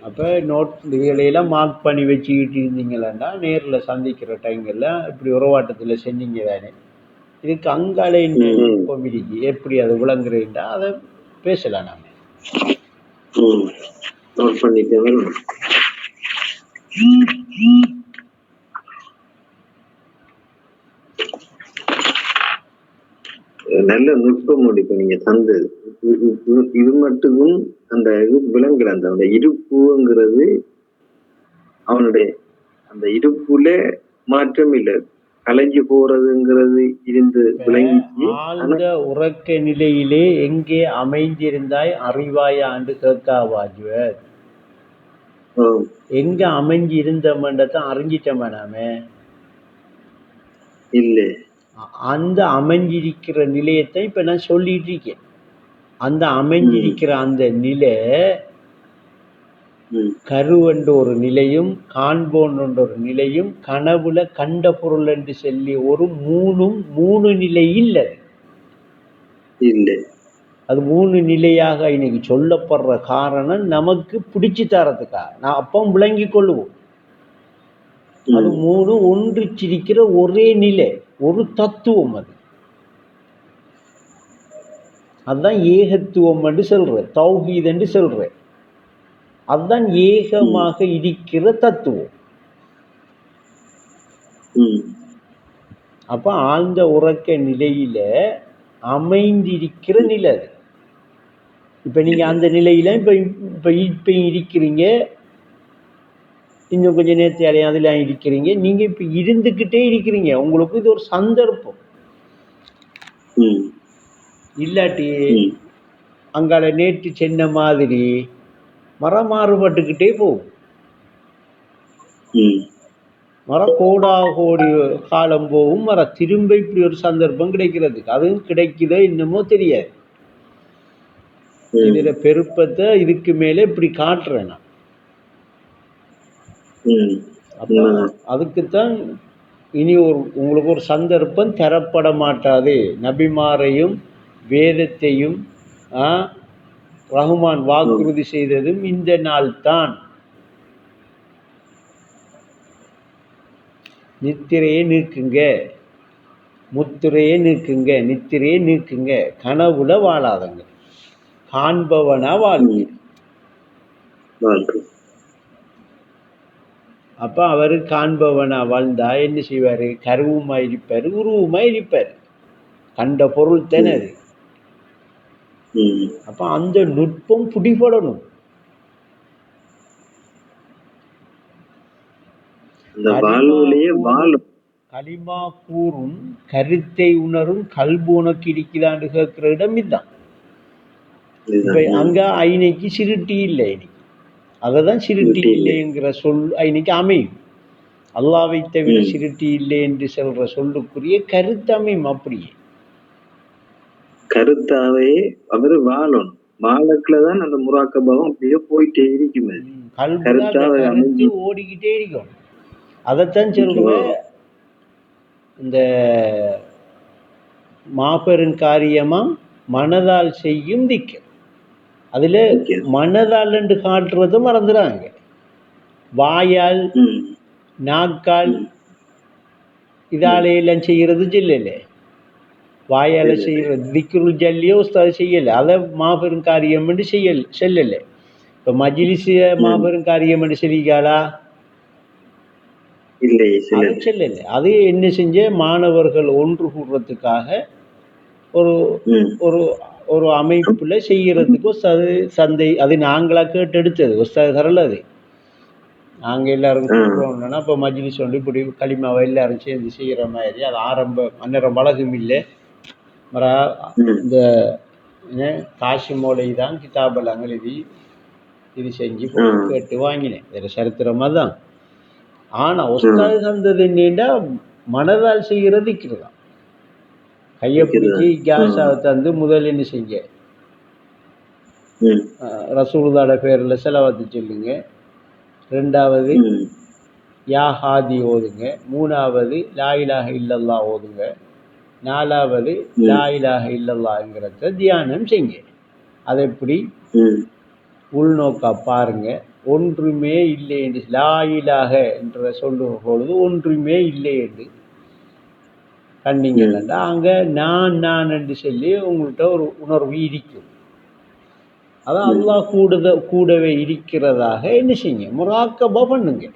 அப்போ நோட் இதுகளையெல்லாம் மார்க் பண்ணி வச்சுக்கிட்டு இருந்தீங்களா நேரில் சந்திக்கிற டைங்களில் இப்படி உறவாட்டத்தில் செஞ்சீங்க தானே, இதுக்கு அங்காலே கோமிடிக்கு எப்படி அது விளங்குறீண்டா அதை பேசலாம். நாம் நோட் பண்ணிட்டு நல்ல நுட்பம் இப்ப நீங்க தந்தது இது மட்டும் அந்த இது விளங்குற அந்த இருப்புங்கிறது அவனுடைய அந்த இருப்புல மாற்றம் இல்லை, கலைஞ்சு போறதுங்கிறது இருந்து விளங்கி ஆழ்ந்த உறக்க நிலையிலே எங்கே அமைந்திருந்தாய் அறிவாயா என்று கேட்காவாஜுவர். எங்க அமைஞ்சு இருந்த மண்டத்தான் அறிஞ்சிட்டோமா நாம இல்ல. அந்த அமைஞ்சிருக்கிற நிலையத்தை இப்ப நான் சொல்லிட்டு இருக்கேன். அந்த அமைஞ்சிருக்கிற அந்த நிலை கருவென்ற ஒரு நிலையும் காண்போன் என்ற ஒரு நிலையும் கனவுல கண்ட பொருள் என்று சொல்லி ஒரு மூணு நிலை இல்லை. அது மூணு நிலையாக இன்னைக்கு சொல்லப்படுற காரணம் நமக்கு பிடிச்சு தரதுக்கா நான் அப்போ விளங்கி கொள்ளுவோம். அது மூணு ஒன்றிச்சிருக்கிற ஒரே நிலை, ஒரு தத்துவம். அதுதான் ஏகத்துவம் என்று சொல்ற, தௌஹீத் என்று சொல்ற. அதுதான் ஏகமாக இருக்கிற தத்துவம். அப்ப ஆழ்ந்த உறக்க நிலையில அமைந்திருக்கிற நிலை. இப்ப நீங்க அந்த நிலையில இப்ப இருக்கிறீங்க, இன்னும் கொஞ்சம் நேரத்தை அதுல இருக்கிறீங்க. நீங்க இப்ப இருந்துகிட்டே இருக்கிறீங்க. உங்களுக்கு இது ஒரு சந்தர்ப்பம். இல்லாட்டி அங்கால நேற்று சென்ன மாதிரி மரம் மாறுபட்டுக்கிட்டே போகும். மரம் கோடா கோடி காலம் போகும், மரம் திரும்ப இப்படி ஒரு சந்தர்ப்பம் கிடைக்கிறதுக்கு அதுவும் கிடைக்குதோ இன்னமோ தெரியாது. இதுல பெருப்பத்தை இதுக்கு மேல இப்படி காட்டுறேன் நான். அப்ப அதுக்குத்தான் இனி உங்களுக்கு ஒரு சந்தர்ப்பம் தரப்பட மாட்டாது. நபிமாரையும் வேதத்தையும் ரஹ்மான் வாக்குறுதி செய்ததும் இந்த நாள் தான். நித்திரையை நீக்குங்க, முத்திரையை நீக்குங்க, நித்திரையை நீக்குங்க, கனவுல வாழாதங்க, காண்பவனா வாழ்க்கை. அப்ப அவரு காண்பவனா வாழ்ந்தா என்ன செய்வாரு? கருவுமாய் இருப்பாரு, உருவமாய் இருப்பாரு. கண்ட பொருள் தானே அது. அப்ப அந்த நுட்பம் பிடிபடணும். களிமா கூறும் கருத்தை உணரும் கல்பு உனக்கு இருக்கிறான்னு கேட்கிற இடம் இதுதான். இப்ப அங்க ஐனைக்கு சிறுட்டி இல்லை, இன்னைக்கு அததான் சிறுட்டி இல்லைங்கிற சொல் ஐனைக்கு அமையும். அல்லாவை தவிர சிருட்டி இல்லை என்று சொல்ற சொல்லுக்குரிய கருத்தமையும் அப்படியே கருத்தாவே அவரு வாழணும். வாழக்குலதான் அந்த முராக்கபாவம் அப்படியே போயிட்டே இருக்கும். கருத்து ஓடிக்கிட்டே இருக்கும். அதைத்தான் சொல்லுவேன், இந்த மாபெரும் காரியமா மனதால் செய்யும் திக்கர். அதுல மனதால் என்று காட்டுறதும் மறந்துடுறாங்க. வாயால் நாக்கால் இதாலையெல்லாம் செய்யறது சொல்லல, வாயால செய்யறது திக்ருல் ஜல்லியோ உஸ்தாது செய்யல. அதை மாபெரும் காரியம் என்று செல்லல. இப்ப மஜ்லிஸ் மாபெரும் காரியம் என்று சொல்லிக்காளா? அது செல்லல. அது என்ன செஞ்ச, மாணவர்கள் ஒன்று கூடுறதுக்காக ஒரு ஒரு ஒரு அமைப்புல செய்யறதுக்கு சந்தை. அது நாங்களா கேட்டு எடுத்தது, உஸ்தாது தரல. அது நாங்க எல்லாரும் கூடுறோம்னா இப்போ மஜ்லிஸ் வந்து இப்படி களிமாவை எல்லாரும் சேர்ந்து செய்யற மாதிரி. அது ஆரம்ப அந்நேரம் பழகும் இல்லை. இந்த காசி மூளை தான் கிதாபெல்லாம் எழுதி இது செஞ்சு கேட்டு வாங்கினேன். வேற சரித்திரமா தான். ஆனா உஸ்தாது தந்தது என்னன்னா மனதால் செய்யறது தான். கையை பிடிச்சி கேஸாவை தந்து முதல் என்ன செய்ய, ரசூலுல்லாஹ்வோட பேர்ல செலவாத்து சொல்லுங்க. 2வது யா ஹாதி ஓதுங்க. 3வது லா இலாஹ இல்லல்லாஹ் ஓதுங்க. 4வது லா இலாஹ இல்லல்லாஹ்ங்கிறத தியானம் செய்யுங்க. அதை எப்படி உள்நோக்கா பாருங்க. ஒன்றுமே இல்லை என்று லா இலாஹ என்ற சொல்லும் பொழுது ஒன்றுமே இல்லை என்று கண்டீங்கன்னா அங்க நான் என்று சொல்லி உங்கள்கிட்ட ஒரு உணர்வு இருக்கும். அதான் அல்லாஹ் கூடவே இருக்கிறதாக என்ன செய்யுங்க, முராக்கபா பண்ணுங்க,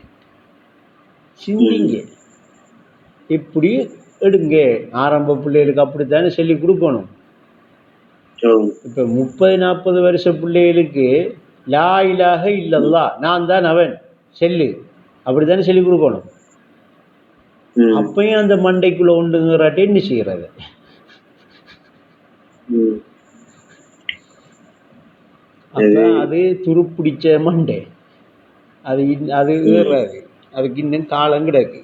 சிந்திங்க. இப்படி எடுங்க. ஆரம்ப பிள்ளைகளுக்கு அப்படித்தானே சொல்லி கொடுக்கணும். இப்ப 30-40 வருஷ பிள்ளைகளுக்கு லா இலாஹ இல்லல்லாஹ் நான் தான் அவன் செல்லு அப்படித்தானே சொல்லி கொடுக்கணும். அப்பயும் அந்த மண்டைக்குள்ள உண்டுங்கிறாட்டி என்ன செய்யறது? அப்ப அது துருப்பிடிச்ச மண்டை. அது ஏறாது. அதுக்கு இன்னும் காலம் கிடக்கு.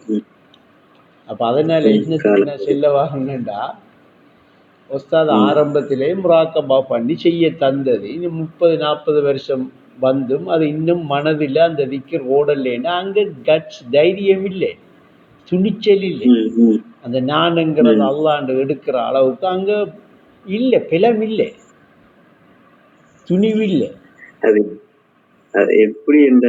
அப்ப அதனால என்ன செல்ல வாங்கண்டா, உஸ்தாத் ஆரம்பத்திலே முராக்கபா பண்ணி செய்ய தந்தது. இன்னும் 30-40 வருஷம் வந்தும் அது இன்னும் மனதில் அந்த திக்கர் ஓடலைன்னா அங்க கட்ஸ் தைரியம் இல்லை, துணிச்சல் இல்லை. அந்த நானுங்கிறது அல்லாண்டு எடுக்கிற அளவுக்கு அங்க இல்லை, பிலம் இல்லை, துணிவில்லை. அது எப்படி இந்த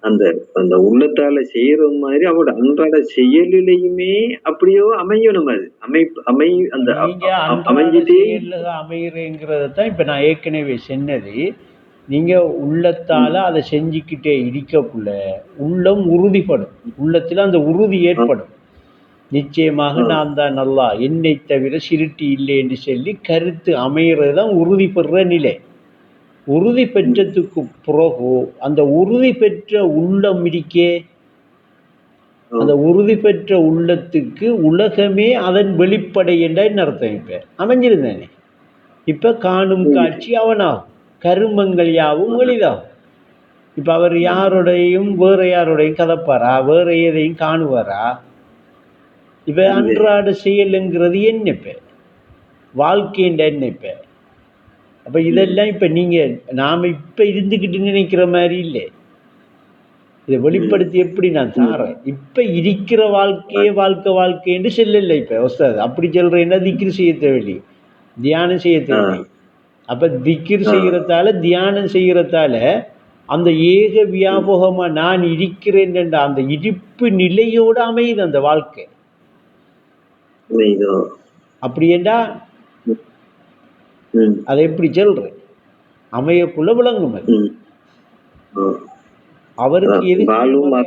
அந்த அந்த உள்ளத்தால செய்யற மாதிரி அவரோட அன்றாட செயலிலையுமே அப்படியோ அமையணும். அது அந்த அமைகிறேங்கிறதான் இப்ப நான் ஏற்கனவே சொன்னது. நீங்க உள்ளத்தால அதை செஞ்சுக்கிட்டே இருக்கக்குள்ள உள்ளம் உறுதிப்படும். உள்ளத்துல அந்த உறுதி ஏற்படும். நிச்சயமாக நான் தான் நல்லா, என்னை தவிர சிருட்டி இல்லை என்று சொல்லி கருத்து அமைகிறதுதான் உறுதி பெறுற நிலை. உறுதி பெற்றதுக்கு பிறகு அந்த உறுதி பெற்ற உள்ளம் இருக்கே, அந்த உறுதி பெற்ற உள்ளத்துக்கு உலகமே அதன் வெளிப்படை என்ற என்ன அர்த்தம்? இப்ப அமைஞ்சிருந்தானே. இப்ப காணும் காட்சி அவனாகும், கருமங்கள் யாவும் எளிதாகும். இப்ப அவர் யாரோடையும் வேற யாரோடையும் கதப்பாரா, வேற எதையும் காணுவாரா? இப்ப அன்றாட செயலுங்கிறது என்ன? இப்ப வாழ்க்கைன்ற என்ன? இப்ப அப்ப இதெல்லாம் இப்ப நீங்க நாம இப்ப இருந்துகிட்டு நினைக்கிற மாதிரி இல்லை. இதை வெளிப்படுத்தி எப்படி நான் தாரேன்? இப்ப இருக்கிற வாழ்க்கை என்று செல்லல. இப்ப உஸ்தாத் அப்படி சொல்றேன்னா திக்ர் செய்ய தேவையில்லை, தியானம் செய்ய தேவையில்லை. அப்ப திக்ர் செய்யறதால தியானம் செய்யறதால அந்த ஏக வியாபகமா நான் இருக்கிறேன் என்ற அந்த இருப்பு நிலையோடு அமையுது அந்த வாழ்க்கை. அப்படி என்றா அதை எப்படி சொல்றேன்? அமையக்குள்ள விளங்கும். அது அவருக்கு எதுவும்.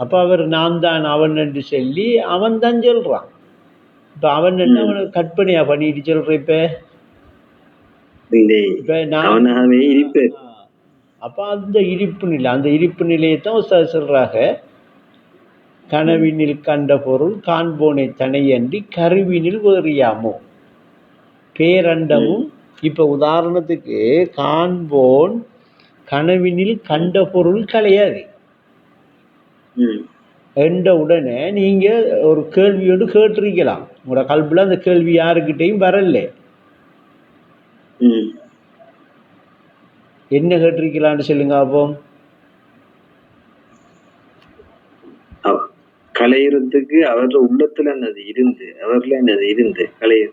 அப்ப அவர் நான் தான் அவன் என்று சொல்லி அவன் தான் சொல்றான். இப்ப அவன் என்ன அவனை கற்பனையா பண்ணிட்டு சொல்ற? இப்ப நான் அப்ப அந்த இருப்பு நிலையத்தான் சொல்றாங்க. கனவினில் கண்ட பொருள் காண்போனை தனையன்றி கருவினில் வேறியாமோ பேரண்டமும். இப்ப உதாரணத்துக்கு காண்போன் கனவினில் கண்ட பொருள் கிடையாது ம் என்ற உடனே நீங்க ஒரு கேள்வியோடு கேட்டிருக்கலாம். உங்களோட கல்வியில் அந்த கேள்வி யாருக்கிட்டையும் வரல. ம் என்ன கேட்டிருக்கலான்னு சொல்லுங்க அப்போ. கலையறதுக்கு அவரோட உள்ளத்துல என்னது இருந்து அவர்ல என்னது இருந்து கலைய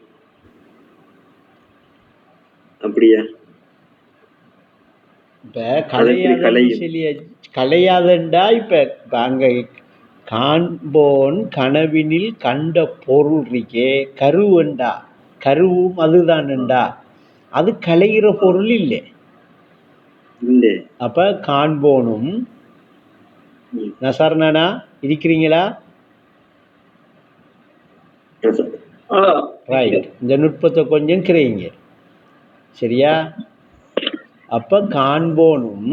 அப்படியா? இப்ப கலையாதண்டா இப்ப அங்க காண்போன் கனவினில் கண்ட பொருள் இருக்கே கருவண்டா, கருவும் அதுதான்டா, அது கலைகிற பொருள் இல்லை. இல்ல அப்ப காண்போனும் நசர்ணனா இருக்கிறீங்களா? ரைட், இந்த நுட்பத்தை கொஞ்சம் கிரைங்க. சரியா? அப்ப காண்போனும்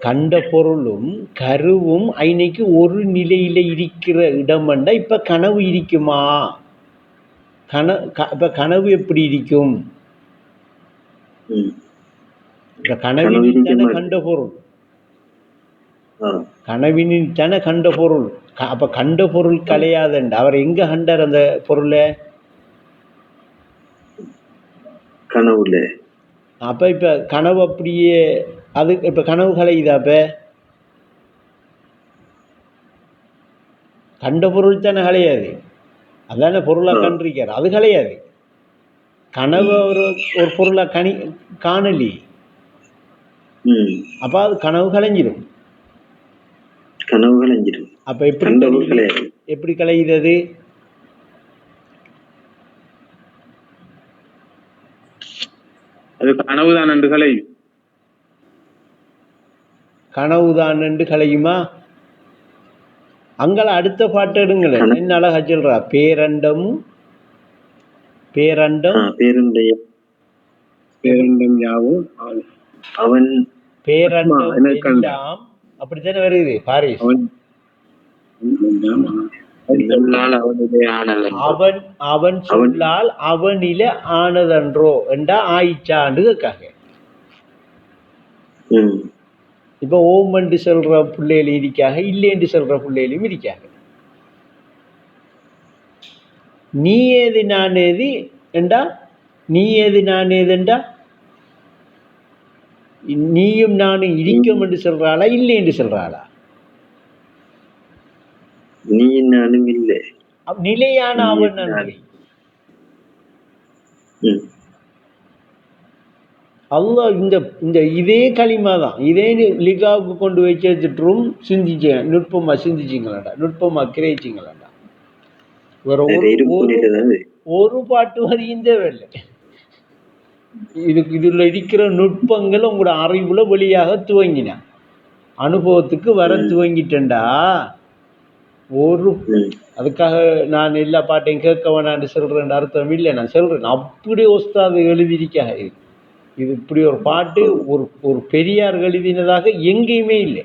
கண்ட பொருளும் கருவும் ஐனைக்கு ஒரு நிலையில இருக்கிற இடம்ண்டா இப்ப கனவு இருக்குமா? இப்ப கனவு எப்படி இருக்கும்? இப்ப கனவினில் தானே கண்ட பொருள், கனவினில் தானே கண்ட பொருள். அப்ப கண்ட பொருள் கலையாதண்டா அவர் எங்க கண்டார் அந்த பொருளை? கனவுல. அப்ப இப்ப கனவு அப்படியே அது இப்ப கனவு கலையுதா? அப்ப கண்ட பொருள் தானே கலையாது, அதான பொருளா கண்டிருக்காரு, அது கலையாது. கனவு ஒரு பொருளா காணலி, அப்ப அது கனவு கலைஞ்சிடும். கனவு கலைஞ்சிடும். அப்ப எப்படி கலையுது? அது கனவுதான் என்று கலையும். கனவுதான் என்று கலையுமா? அங்கே அடுத்த பாட்டு எடுங்களேன், என்ன அழகா சொல்றா. பேரண்டம் யாவும் அவன் பேரண்டம் எல்லாம் அப்படித்தானே வருது பாரிஸ். அவன் சொல்லால் அவனில ஆனதன்றோ என்றா ஆயிச்சாண்டு கேட்காங்க. இப்ப ஓம் என்று சொல்ற பிள்ளைகளும் இருக்காங்க, இல்லை என்று சொல்ற பிள்ளைகளும் இருக்காங்க. நீ ஏது நான் ஏது என்றா, நீ ஏது நான் ஏதுண்டா நீயும் நானும் இருக்கும் என்று சொல்றாளா இல்லை என்று சொல்றாளா? நீ நானும் இல்லை, நிலையான அவன் நன்றி. அல்லாஹ் இந்த இதே களிமா தான், இதே லிகாவுக்கு கொண்டு போய் சேர்த்துட்டும் சிந்திச்சு நுட்பமா சிந்திச்சிங்களாண்டா, நுட்பமா கிரகிச்சிங்களாண்டா. வேற ஒரு பாட்டு வரையும் தேவையில்லை. இதுல இருக்கிற நுட்பங்கள் உங்களோட அறிவுல வெளியாக துவங்கின, அனுபவத்துக்கு வர துவங்கிட்டேன்டா. அதுக்காக நான் எல்லா பாட்டையும் கேட்க வேணான்னு சொல்றேன் அர்த்தம் இல்லை. நான் சொல்றேன் அப்படி உஸ்தாது எழுதியிருக்காக. இது இப்படி ஒரு பாட்டு ஒரு பெரியார் எழுதினதாக எங்கேயுமே இல்லை.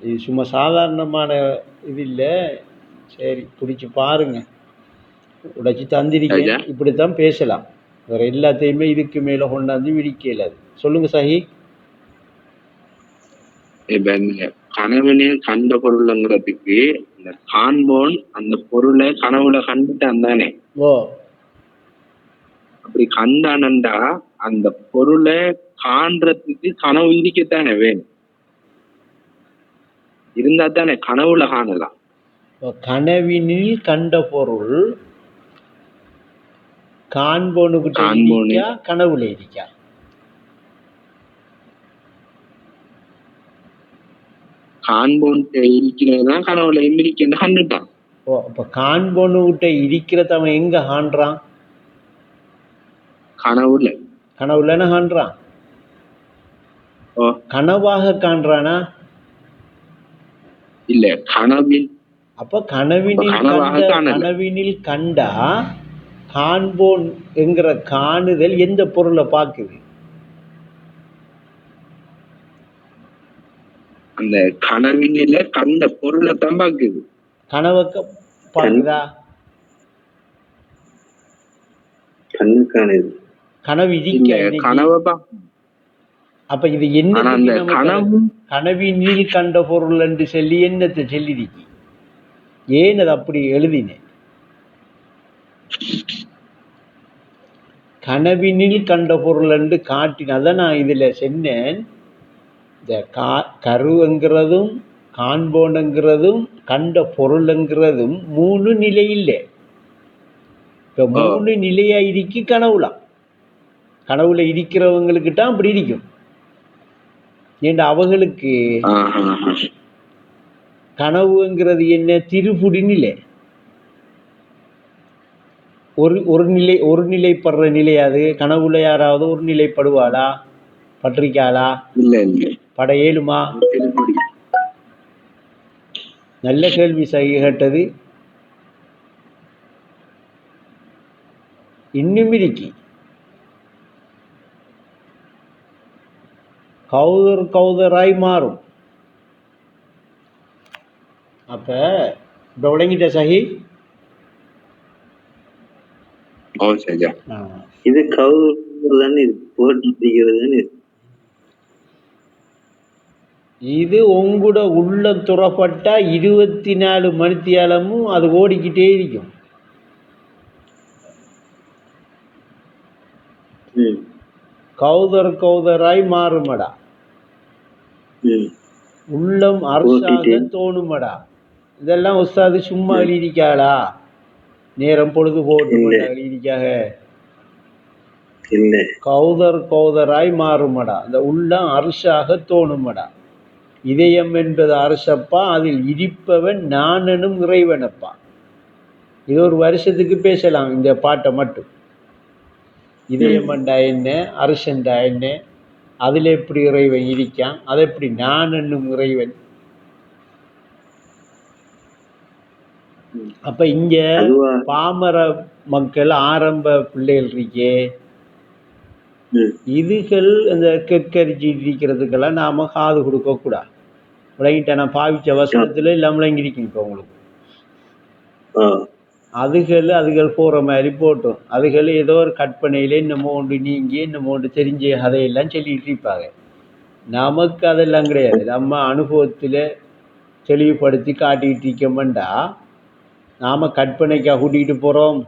இது சும்மா சாதாரணமான இது இல்லை. சரி, பிடிச்சி பாருங்க, உடைச்சி தந்திரிக்க. இப்படித்தான் பேசலாம், வேற எல்லாத்தையுமே இதுக்கு மேல கொண்டாந்து விடிக்கல. சொல்லுங்க சஹி. கனவுனே கண்ட பொருள்ங்கிறதுக்கு இந்த காண்போன் அந்த பொருளை கனவுல கண்டுட்டான் தானே. அப்படி கண்டானண்டா அந்த பொருளை காண்றதுக்கு கனவு இருக்கத்தானே வேணும், இருந்தா தானே கனவுல காணலாம். கனவினில் கண்ட பொருள் காண்போனுக்கு கனவுல இருக்கா? காண்போன் இருக்கிறதான் கனவுல இருக்கின்ற கண்டுட்டான். அப்ப காண்போனுகிட்ட இருக்கிறத அவன் எங்க காண்றான்? கனவுலன்னு காண்றான். கனவாக காண்றானா? இல்ல, கனவில். அப்ப கனவினில் கண்டா காண்போன் என்கிற காணுதல் எந்த பொருளை பார்க்குது? அந்த கனவினில கண்ட பொருளை தான் பார்க்குது. கனவை பார்க்குதா? கண்ணுக்கானது. கனவு இல்ல இருக்க இன்னைக்கு. கனவை அப்ப இது ஆனா அந்த என்னத்துக்கு நமக்கு கனவும் கனவினில் கண்ட பொருள் என்று சொல்லி என்னத்தை சொல்லிருக்கு? ஏன் அது அப்படி எழுதினேன்? கனவினில் கண்ட பொருள் என்று காட்டினதை நான் இதுல சொன்னேன். இந்த கருங்கிறதும் காண்போனுங்கிறதும் கண்ட பொருள்ங்கிறதும் 3 நிலை இல்லை. இப்ப 3 நிலையா இருக்கு கனவுலாம். கனவுல இருக்கிறவங்களுக்கு தான் அப்படி இருக்கும். ஏண்டா அவங்களுக்கு கனவுங்கிறது என்ன? திருப்புடி நிலை. ஒரு நிலைப்படுற நிலையாது. கனவுல யாராவது ஒரு நிலைப்படுவாளா? பற்றிருக்காளா? இல்ல இல்ல பட இயலுமா? நல்ல கேள்வி சகி கேட்டது. இன்னும் இருக்கு. கௌதராய் மாறும். அப்ப இப்ப விளங்கிட்ட சகி? இது கௌதானே போட்டிருக்கிறது. இது உங்களோட உள்ள துறப்பட்டா 24 மணித்தியாலமும் அது ஓடிக்கிட்டே இருக்கும். கௌதராய் மாறுமடா. உள்ளம் அரசாக தோணுமடா. இதெல்லாம் உஸ்தாது சும்மா எழுதிக்காளா? நேரம் பொழுது போட்டு எழுதிக்காக. கௌதராய் மாறுமடா. இந்த உள்ளம் அரசாக தோணுமடா. இதயம் என்பது அரசப்பா, அதில் இருப்பவன் நானனும் இறைவனப்பா. இது ஒரு வருஷத்துக்கு பேசலாம் இந்த பாட்டை மட்டும். இதயமண்டா என்ன, அரசண்டா என்ன, அதில் எப்படி இறைவன் இருக்கான், அதை எப்படி நான் என்னும் இறைவன். அப்ப இங்க பாமர மக்கள் ஆரம்ப பிள்ளைகள் இருக்கே, இதுகள் இந்த கெக்கரிச்சி இருக்கிறதுக்கெல்லாம் நாம காது கொடுக்க கூடாது. விளங்கிட்ட? நான் பாவிச்ச வசனத்துல எல்லாம் விளங்கிருக்கேன். இப்ப உங்களுக்கு அதுகள் போற மாதிரி போட்டோம். அதுகள் ஏதோ ஒரு கற்பனையில என்னமோ ஒன்று நீங்கி என்னமோ ஒன்று தெரிஞ்ச கதையெல்லாம் சொல்லிட்டு இருப்பாங்க. நமக்கு அதெல்லாம் கிடையாது. நம்ம அனுபவத்துல தெளிவுபடுத்தி காட்டிட்டு இருக்கோம்டா. நாம கற்பனைக்கா கூட்டிகிட்டு போறோம்?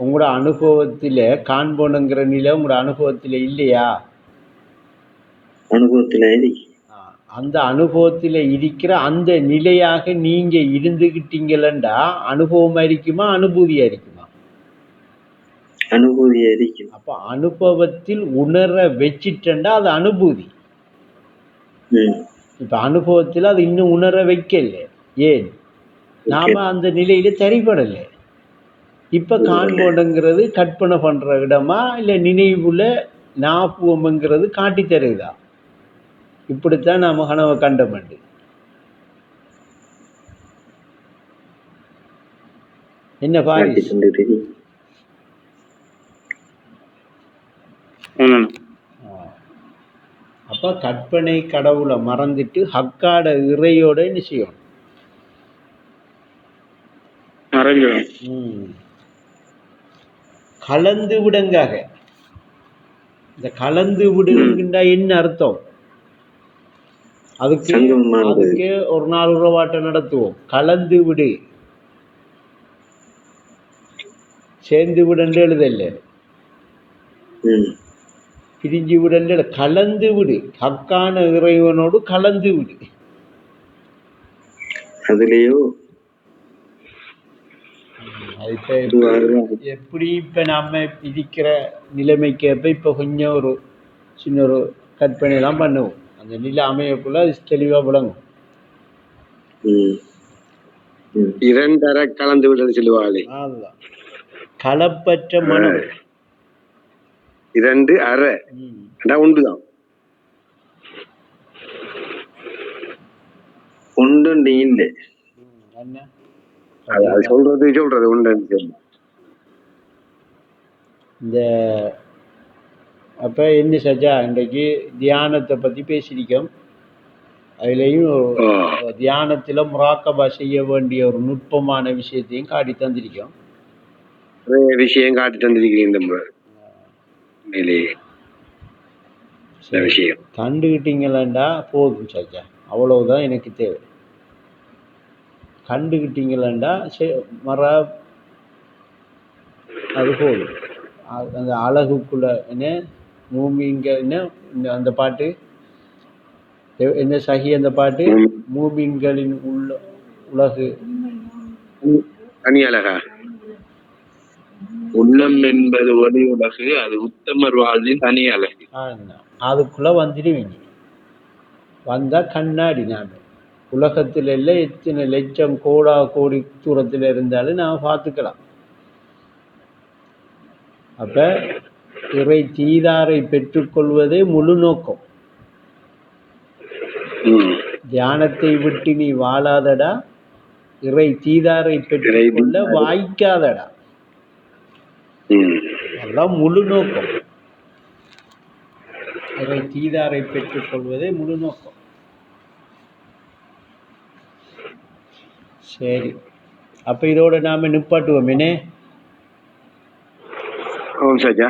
உங்களோட அனுபவத்துல காண்போனுங்கிற நிலை உங்களோட அனுபவத்துல இல்லையா? அனுபவத்துல அந்த அனுபவத்துல இருக்கிற அந்த நிலையாக நீங்க இருந்துகிட்டீங்களா அனுபவமா இருக்குமா, அனுபூதியா இருக்குமா? அனுபூதியா இருக்கும். அப்ப அனுபவத்தில் உணர வச்சிட்டா அது அனுபூதி. இப்ப அனுபவத்தில் அது இன்னும் உணர வைக்கல. ஏன்? நாம அந்த நிலையில சரிபடலை. இப்ப காண்போனுங்கிறது கற்பனை பண்ற இடமா, இல்ல நினைவுல ஞாபகம்ங்கிறது காட்டி தருதா? இப்படித்தான் நாம கனவை கண்டமண்டு. என்ன பாரிஸ்? அப்ப கற்பனை கடவுளை மறந்துட்டு ஹக்காட இறையோட என்ன செய்யணும்? கலந்து விடுங்காக. இந்த கலந்து விடுங்கண்டா என்ன அர்த்தம்? அதுக்கு ஒரு நாள் உறவாட்டம் நடத்துவோம். கலந்து விடு, சேர்ந்து விடன்னு எழுதல்ல, பிரிஞ்சு விடல, கலந்து விடு. ஹக்கான இறைவனோடு கலந்து விடு. அதுலயோ எப்படி இப்ப நாம இருக்கிற நிலைமைக்கு இப்ப கொஞ்சம் ஒரு சின்ன ஒரு கற்பனை எல்லாம் பண்ணுவோம். அந்த நிலை அமையக்குள்ள அது தெளிவா விளங்கும். இரண்டரை கலந்து விடுறது சொல்லுவாங்களே, கலப்பற்ற மனம். 2 அரை உண்டுதான். ஒன்று இல்லை. சொல்றது உண்டு. இந்த அப்ப என்ன சஜா இன்றைக்கு தியானத்தை பத்தி பேசியிருக்கோம். அதுலேயும் தியானத்துல முராக்கபா செய்ய வேண்டிய ஒரு நுட்பமான விஷயத்தையும் காட்டி தந்திருக்கோம். நிறைய விஷயம் காட்டி தந்திருக்கிறீங்க இந்த முறை. உண்மையிலேயே இந்த விஷயம் கண்டுக்கிட்டீங்களா போதும் சாச்சா, அவ்வளவுதான் எனக்கு தேவை. கண்டுக்கிட்டீங்களா மர அது போதும். அந்த அழகுக்குள்ள என்ன மூமிங்க என்ன அந்த பாட்டு என்ன சகி அந்த பாட்டு, மூமின்களின் உலகு தனி அழகா உள்ளம் என்பது ஒளி உலகு, அது உத்தமர் வாழ்வின் தனி அழகு. அதுக்குள்ள வந்துடுவீங்க. வந்தா கண்ணாடி நான் உலகத்தில் எல்லாம் எத்தனை லட்சம் கோடி தூரத்தில் இருந்தாலும் நான் பார்த்துக்கலாம். அப்ப இறை தீதாரை பெற்றுக்கொள்வதே முழு நோக்கம். தியானத்தை விட்டு நீ வாழாதடா, இறை தீதாரை பெற்றுக்கொள்ள வாய்க்காதடா. அதெல்லாம் முழு நோக்கம். இறை தீதாரை பெற்றுக்கொள்வதே முழு நோக்கம். சரி, அப்ப இதோட நாம நிப்பாட்டுவோம். என்ன சாச்சா?